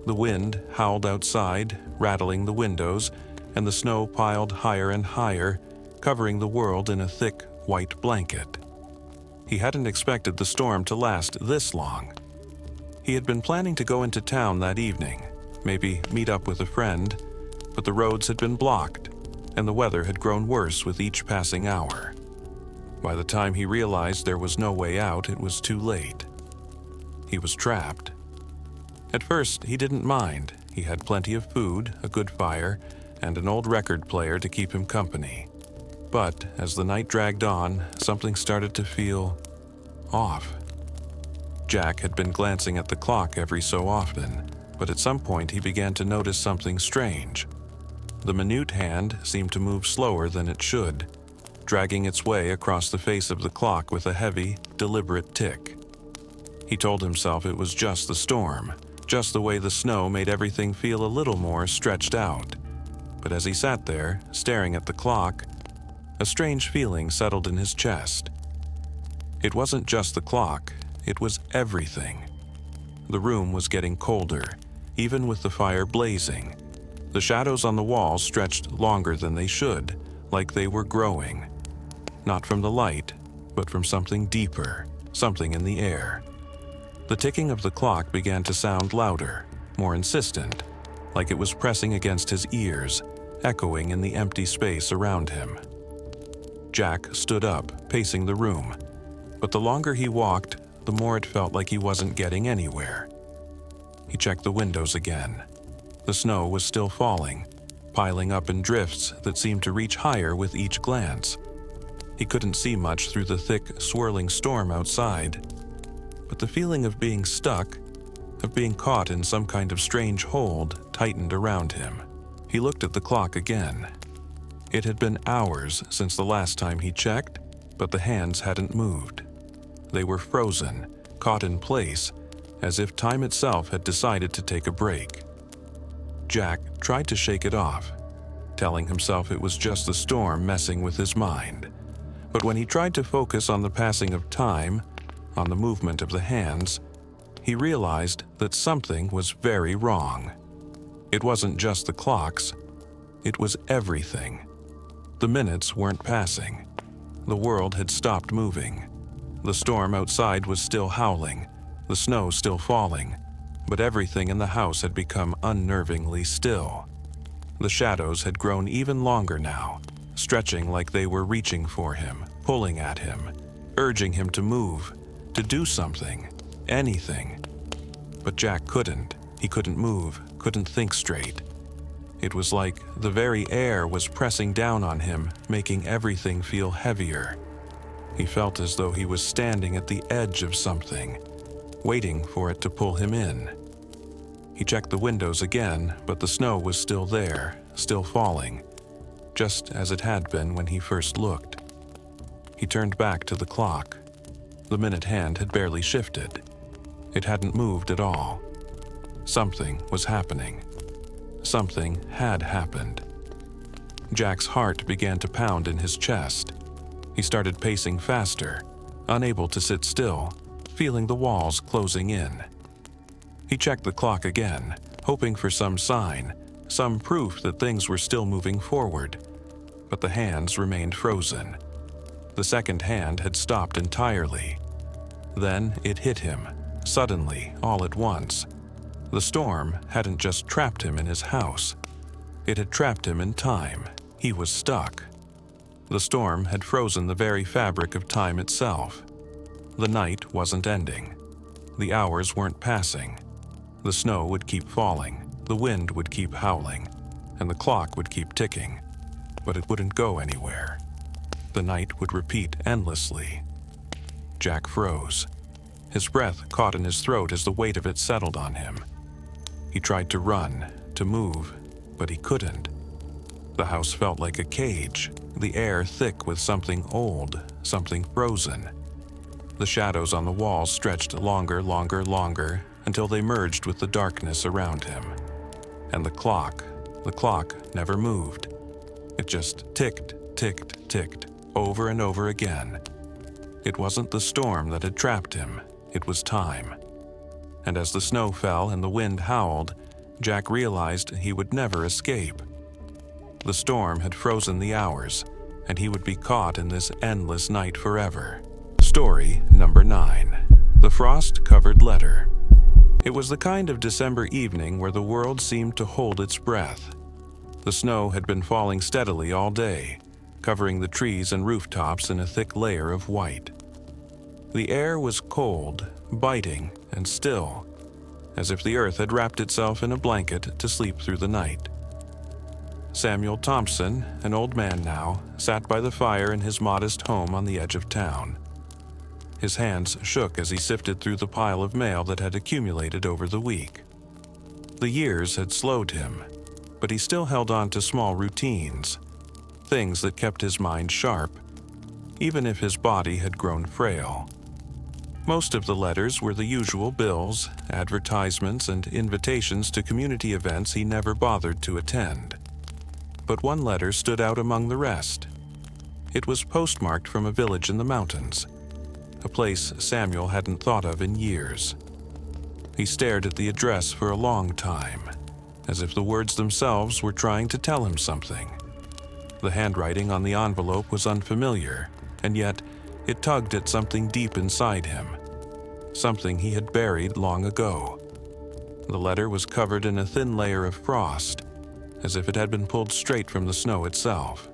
The wind howled outside, rattling the windows, and the snow piled higher and higher, covering the world in a thick, white blanket. He hadn't expected the storm to last this long. He had been planning to go into town that evening, maybe meet up with a friend, but the roads had been blocked, and the weather had grown worse with each passing hour. By the time he realized there was no way out, it was too late. He was trapped. At first, he didn't mind. He had plenty of food, a good fire, and an old record player to keep him company. But as the night dragged on, something started to feel off. Jack had been glancing at the clock every so often, but at some point he began to notice something strange. The minute hand seemed to move slower than it should, dragging its way across the face of the clock with a heavy, deliberate tick. He told himself it was just the storm, just the way the snow made everything feel a little more stretched out. But as he sat there, staring at the clock, a strange feeling settled in his chest. It wasn't just the clock, it was everything. The room was getting colder, even with the fire blazing. The shadows on the walls stretched longer than they should, like they were growing. Not from the light, but from something deeper, something in the air. The ticking of the clock began to sound louder, more insistent, like it was pressing against his ears, echoing in the empty space around him. Jack stood up, pacing the room, but the longer he walked, the more it felt like he wasn't getting anywhere. He checked the windows again. The snow was still falling, piling up in drifts that seemed to reach higher with each glance. He couldn't see much through the thick, swirling storm outside, but the feeling of being stuck, of being caught in some kind of strange hold, tightened around him. He looked at the clock again. It had been hours since the last time he checked, but the hands hadn't moved. They were frozen, caught in place, as if time itself had decided to take a break. Jack tried to shake it off, telling himself it was just the storm messing with his mind. But when he tried to focus on the passing of time, on the movement of the hands, he realized that something was very wrong. It wasn't just the clocks, it was everything. The minutes weren't passing. The world had stopped moving. The storm outside was still howling, the snow still falling, but everything in the house had become unnervingly still. The shadows had grown even longer now, stretching like they were reaching for him, pulling at him, urging him to move, to do something, anything. But Jack couldn't. He couldn't move, couldn't think straight. It was like the very air was pressing down on him, making everything feel heavier. He felt as though he was standing at the edge of something, waiting for it to pull him in. He checked the windows again, but the snow was still there, still falling, just as it had been when he first looked. He turned back to the clock. The minute hand had barely shifted. It hadn't moved at all. Something was happening. Something had happened. Jack's heart began to pound in his chest. He started pacing faster, unable to sit still, feeling the walls closing in. He checked the clock again, hoping for some sign, some proof that things were still moving forward. But the hands remained frozen. The second hand had stopped entirely. Then it hit him, suddenly, all at once. The storm hadn't just trapped him in his house. It had trapped him in time. He was stuck. The storm had frozen the very fabric of time itself. The night wasn't ending. The hours weren't passing. The snow would keep falling, the wind would keep howling, and the clock would keep ticking. But it wouldn't go anywhere. The night would repeat endlessly. Jack froze. His breath caught in his throat as the weight of it settled on him. He tried to run, to move, but he couldn't. The house felt like a cage, the air thick with something old, something frozen. The shadows on the walls stretched longer, until they merged with the darkness around him. And the clock never moved. It just ticked, ticked, ticked, over and over again. It wasn't the storm that had trapped him, it was time. And as the snow fell and the wind howled, Jack realized he would never escape. The storm had frozen the hours, and he would be caught in this endless night forever. Story number 9. The Frost-Covered Letter. It was the kind of December evening where the world seemed to hold its breath. The snow had been falling steadily all day, covering the trees and rooftops in a thick layer of white. The air was cold, biting, and still, as if the earth had wrapped itself in a blanket to sleep through the night. Samuel Thompson, an old man now, sat by the fire in his modest home on the edge of town. His hands shook as he sifted through the pile of mail that had accumulated over the week. The years had slowed him, but he still held on to small routines, things that kept his mind sharp, even if his body had grown frail. Most of the letters were the usual bills, advertisements, and invitations to community events he never bothered to attend. But one letter stood out among the rest. It was postmarked from a village in the mountains, a place Samuel hadn't thought of in years. He stared at the address for a long time, as if the words themselves were trying to tell him something. The handwriting on the envelope was unfamiliar, and yet it tugged at something deep inside him, something he had buried long ago. The letter was covered in a thin layer of frost, as if it had been pulled straight from the snow itself.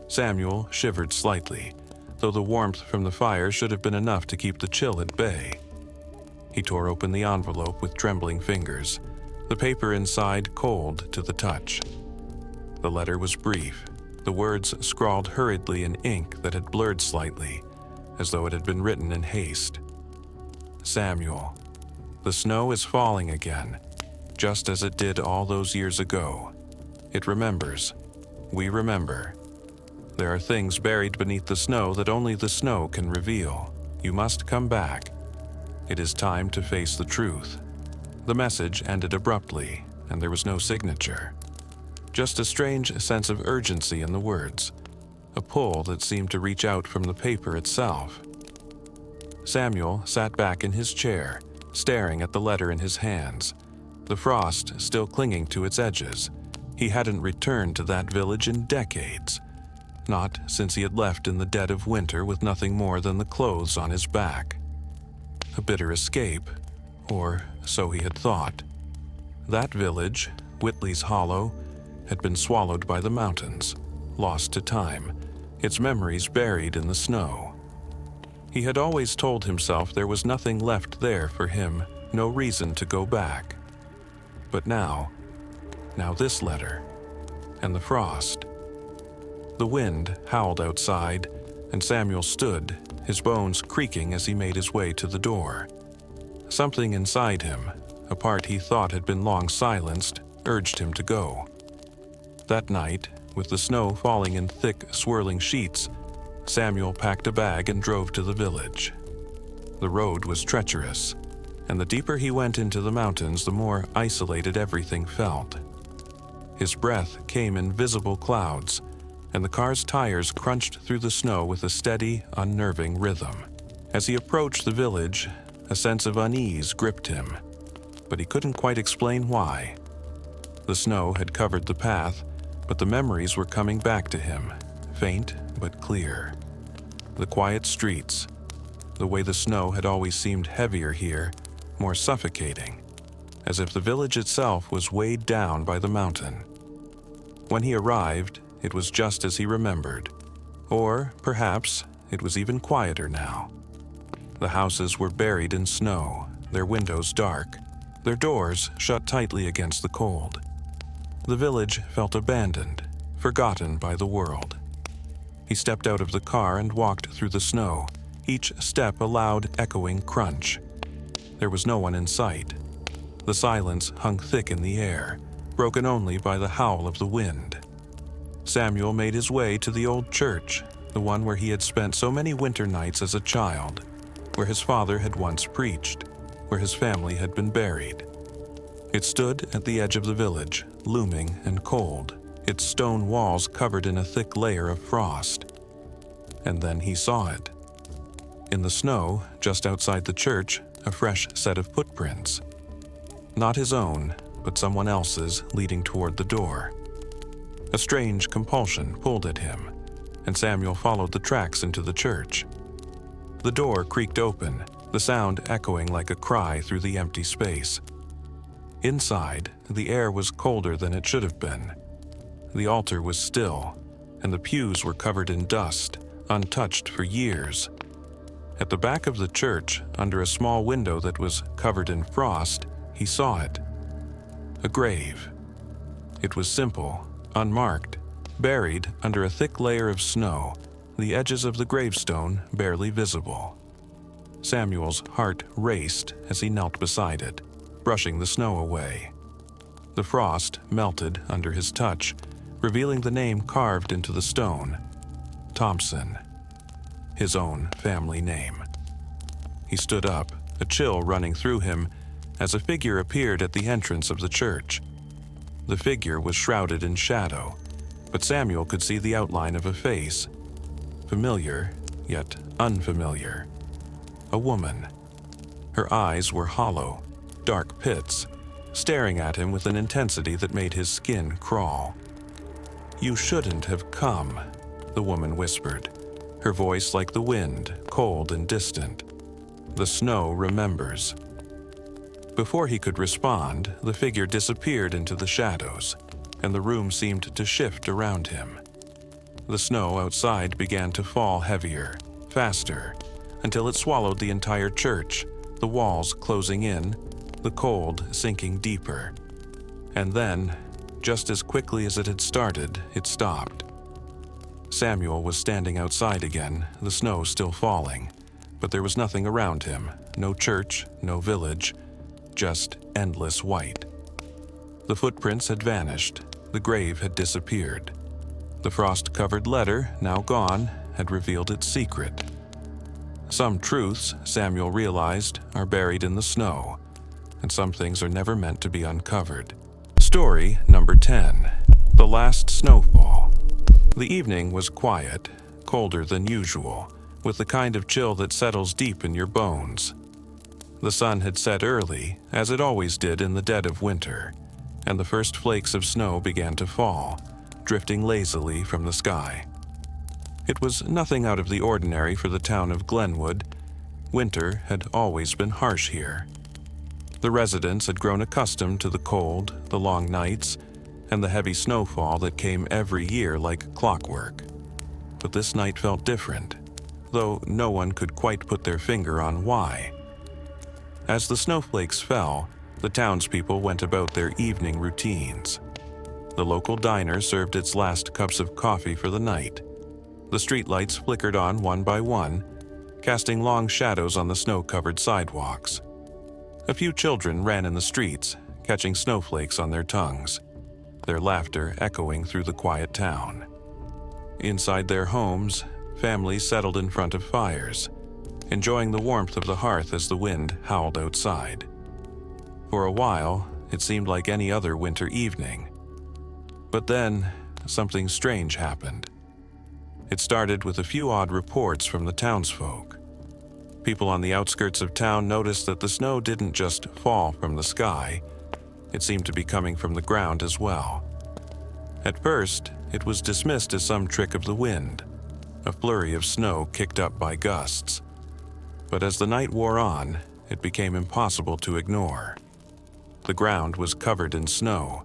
Samuel shivered slightly, though the warmth from the fire should have been enough to keep the chill at bay. He tore open the envelope with trembling fingers, the paper inside cold to the touch. The letter was brief, the words scrawled hurriedly in ink that had blurred slightly, as though it had been written in haste. Samuel, the snow is falling again, just as it did all those years ago. It remembers. We remember. There are things buried beneath the snow that only the snow can reveal. You must come back. It is time to face the truth. The message ended abruptly, and there was no signature. Just a strange sense of urgency in the words, a pull that seemed to reach out from the paper itself. Samuel sat back in his chair, staring at the letter in his hands, the frost still clinging to its edges. He hadn't returned to that village in decades, not since he had left in the dead of winter with nothing more than the clothes on his back. A bitter escape, or so he had thought. That village, Whitley's Hollow, had been swallowed by the mountains, lost to time, its memories buried in the snow. He had always told himself there was nothing left there for him, no reason to go back. But now this letter, and the frost. The wind howled outside, and Samuel stood, his bones creaking as he made his way to the door. Something inside him, a part he thought had been long silenced, urged him to go. That night, with the snow falling in thick, swirling sheets, Samuel packed a bag and drove to the village. The road was treacherous, and the deeper he went into the mountains, the more isolated everything felt. His breath came in visible clouds, and the car's tires crunched through the snow with a steady, unnerving rhythm. As he approached the village, a sense of unease gripped him, but he couldn't quite explain why. The snow had covered the path, but the memories were coming back to him, faint but clear. The quiet streets, the way the snow had always seemed heavier here, more suffocating, as if the village itself was weighed down by the mountain. When he arrived, it was just as he remembered, or perhaps it was even quieter now. The houses were buried in snow, their windows dark, their doors shut tightly against the cold. The village felt abandoned, forgotten by the world. He stepped out of the car and walked through the snow, each step a loud, echoing crunch. There was no one in sight. The silence hung thick in the air, broken only by the howl of the wind. Samuel made his way to the old church, the one where he had spent so many winter nights as a child, where his father had once preached. where his family had been buried. It stood at the edge of the village, looming and cold, its stone walls covered in a thick layer of frost. And then he saw it. In the snow, just outside the church, a fresh set of footprints. Not his own, but someone else's, leading toward the door. A strange compulsion pulled at him, and Samuel followed the tracks into the church. The door creaked open, the sound echoing like a cry through the empty space. Inside, the air was colder than it should have been. The altar was still, and the pews were covered in dust, untouched for years. At the back of the church, under a small window that was covered in frost, he saw it. A grave. It was simple, unmarked, buried under a thick layer of snow, the edges of the gravestone barely visible. Samuel's heart raced as he knelt beside it, brushing the snow away. The frost melted under his touch, revealing the name carved into the stone: Thompson. His own family name. He stood up, a chill running through him, as a figure appeared at the entrance of the church. The figure was shrouded in shadow, but Samuel could see the outline of a face. Familiar, yet unfamiliar. A woman. Her eyes were hollow, dark pits, staring at him with an intensity that made his skin crawl. "You shouldn't have come," the woman whispered, her voice like the wind, cold and distant. "The snow remembers." Before he could respond, the figure disappeared into the shadows, and the room seemed to shift around him. The snow outside began to fall heavier, faster, until it swallowed the entire church, the walls closing in, the cold sinking deeper. And then, just as quickly as it had started, it stopped. Samuel was standing outside again, the snow still falling, but there was nothing around him, no church, no village, just endless white. The footprints had vanished, the grave had disappeared. The frost-covered letter, now gone, had revealed its secret. Some truths, Samuel realized, are buried in the snow, and some things are never meant to be uncovered. Story number 10. The Last Snowfall. The evening was quiet, colder than usual, with the kind of chill that settles deep in your bones. The sun had set early, as it always did in the dead of winter, and the first flakes of snow began to fall, drifting lazily from the sky. It was nothing out of the ordinary for the town of Glenwood. Winter had always been harsh here. The residents had grown accustomed to the cold, the long nights, and the heavy snowfall that came every year like clockwork. But this night felt different, though no one could quite put their finger on why. As the snowflakes fell, the townspeople went about their evening routines. The local diner served its last cups of coffee for the night. The streetlights flickered on one by one, casting long shadows on the snow-covered sidewalks. A few children ran in the streets, catching snowflakes on their tongues, their laughter echoing through the quiet town. Inside their homes, families settled in front of fires, enjoying the warmth of the hearth as the wind howled outside. For a while, it seemed like any other winter evening. But then, something strange happened. It started with a few odd reports from the townsfolk. People on the outskirts of town noticed that the snow didn't just fall from the sky, it seemed to be coming from the ground as well. At first, it was dismissed as some trick of the wind, a flurry of snow kicked up by gusts. But as the night wore on, it became impossible to ignore. The ground was covered in snow,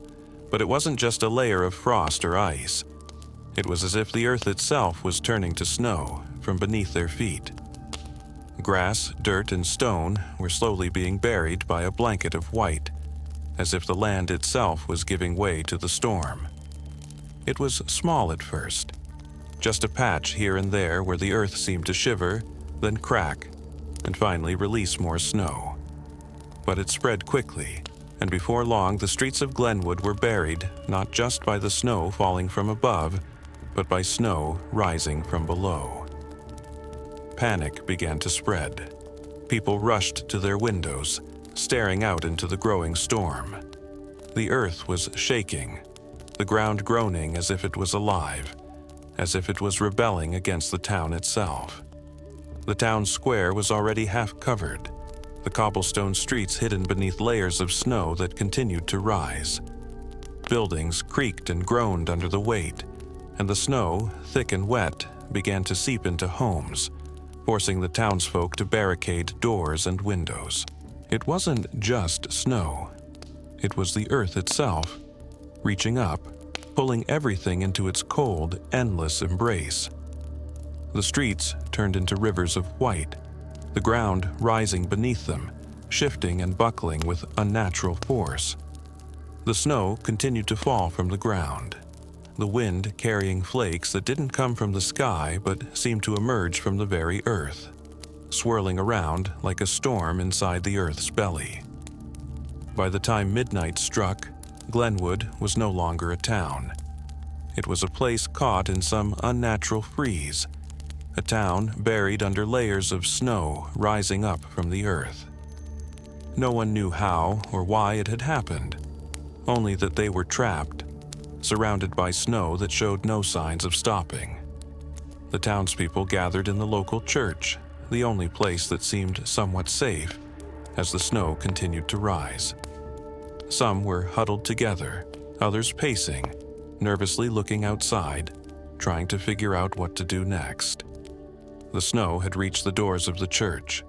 but it wasn't just a layer of frost or ice. It was as if the earth itself was turning to snow from beneath their feet. Grass, dirt, and stone were slowly being buried by a blanket of white, as if the land itself was giving way to the storm. It was small at first, just a patch here and there where the earth seemed to shiver, then crack, and finally release more snow. But it spread quickly, and before long the streets of Glenwood were buried not just by the snow falling from above, but by snow rising from below. Panic began to spread. People rushed to their windows, staring out into the growing storm. The earth was shaking, the ground groaning as if it was alive, as if it was rebelling against the town itself. The town square was already half covered, the cobblestone streets hidden beneath layers of snow that continued to rise. Buildings creaked and groaned under the weight, and the snow, thick and wet, began to seep into homes, forcing the townsfolk to barricade doors and windows. It wasn't just snow. It was the earth itself, reaching up, pulling everything into its cold, endless embrace. The streets turned into rivers of white, the ground rising beneath them, shifting and buckling with unnatural force. The snow continued to fall from the ground, the wind carrying flakes that didn't come from the sky but seemed to emerge from the very earth, swirling around like a storm inside the earth's belly. By the time midnight struck, Glenwood was no longer a town. It was a place caught in some unnatural freeze, a town buried under layers of snow rising up from the earth. No one knew how or why it had happened, only that they were trapped, surrounded by snow that showed no signs of stopping. The townspeople gathered in the local church, the only place that seemed somewhat safe, as the snow continued to rise. Some were huddled together, others pacing, nervously looking outside, trying to figure out what to do next. The snow had reached the doors of the church,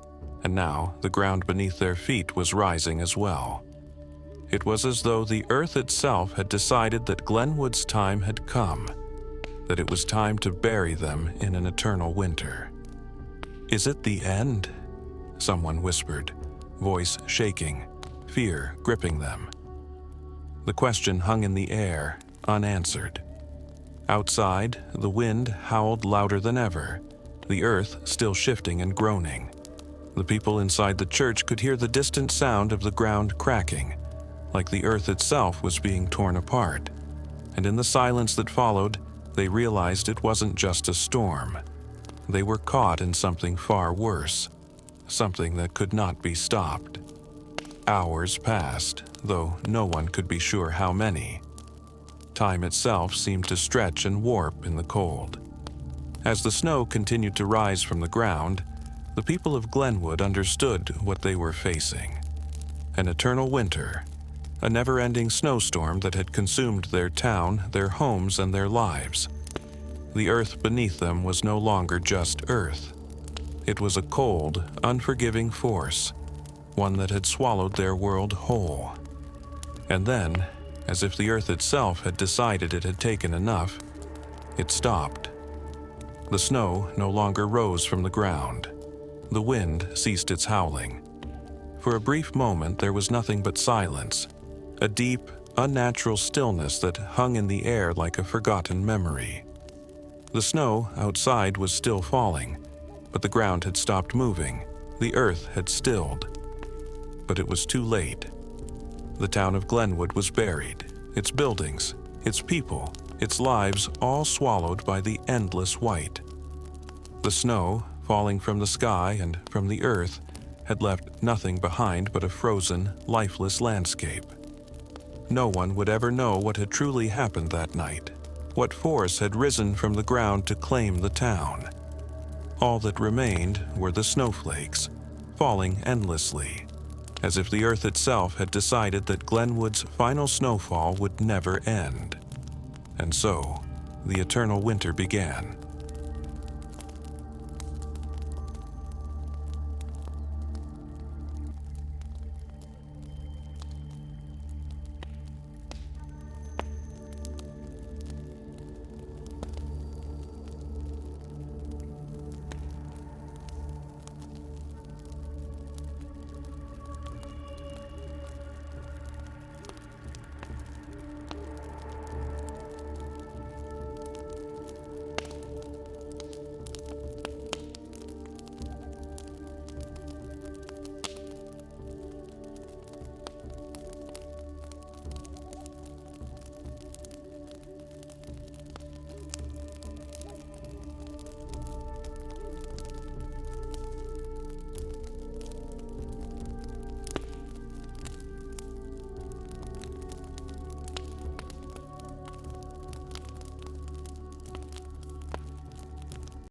and now the ground beneath their feet was rising as well. It was as though the earth itself had decided that Glenwood's time had come, that it was time to bury them in an eternal winter. "Is it the end?" someone whispered, voice shaking, fear gripping them. The question hung in the air, unanswered. Outside, the wind howled louder than ever, the earth still shifting and groaning. The people inside the church could hear the distant sound of the ground cracking, like the earth itself was being torn apart. And in the silence that followed, they realized it wasn't just a storm. They were caught in something far worse, something that could not be stopped. Hours passed, though no one could be sure how many. Time itself seemed to stretch and warp in the cold. As the snow continued to rise from the ground, the people of Glenwood understood what they were facing. An eternal winter, a never-ending snowstorm that had consumed their town, their homes, and their lives. The earth beneath them was no longer just earth. It was a cold, unforgiving force, one that had swallowed their world whole. And then, as if the earth itself had decided it had taken enough, it stopped. The snow no longer rose from the ground. The wind ceased its howling. For a brief moment there was nothing but silence, a deep, unnatural stillness that hung in the air like a forgotten memory. The snow outside was still falling, but the ground had stopped moving, the earth had stilled. But it was too late. The town of Glenwood was buried, its buildings, its people, its lives all swallowed by the endless white. The snow, falling from the sky and from the earth, had left nothing behind but a frozen, lifeless landscape. No one would ever know what had truly happened that night, what force had risen from the ground to claim the town. All that remained were the snowflakes, falling endlessly, as if the earth itself had decided that Glenwood's final snowfall would never end. And so, the eternal winter began.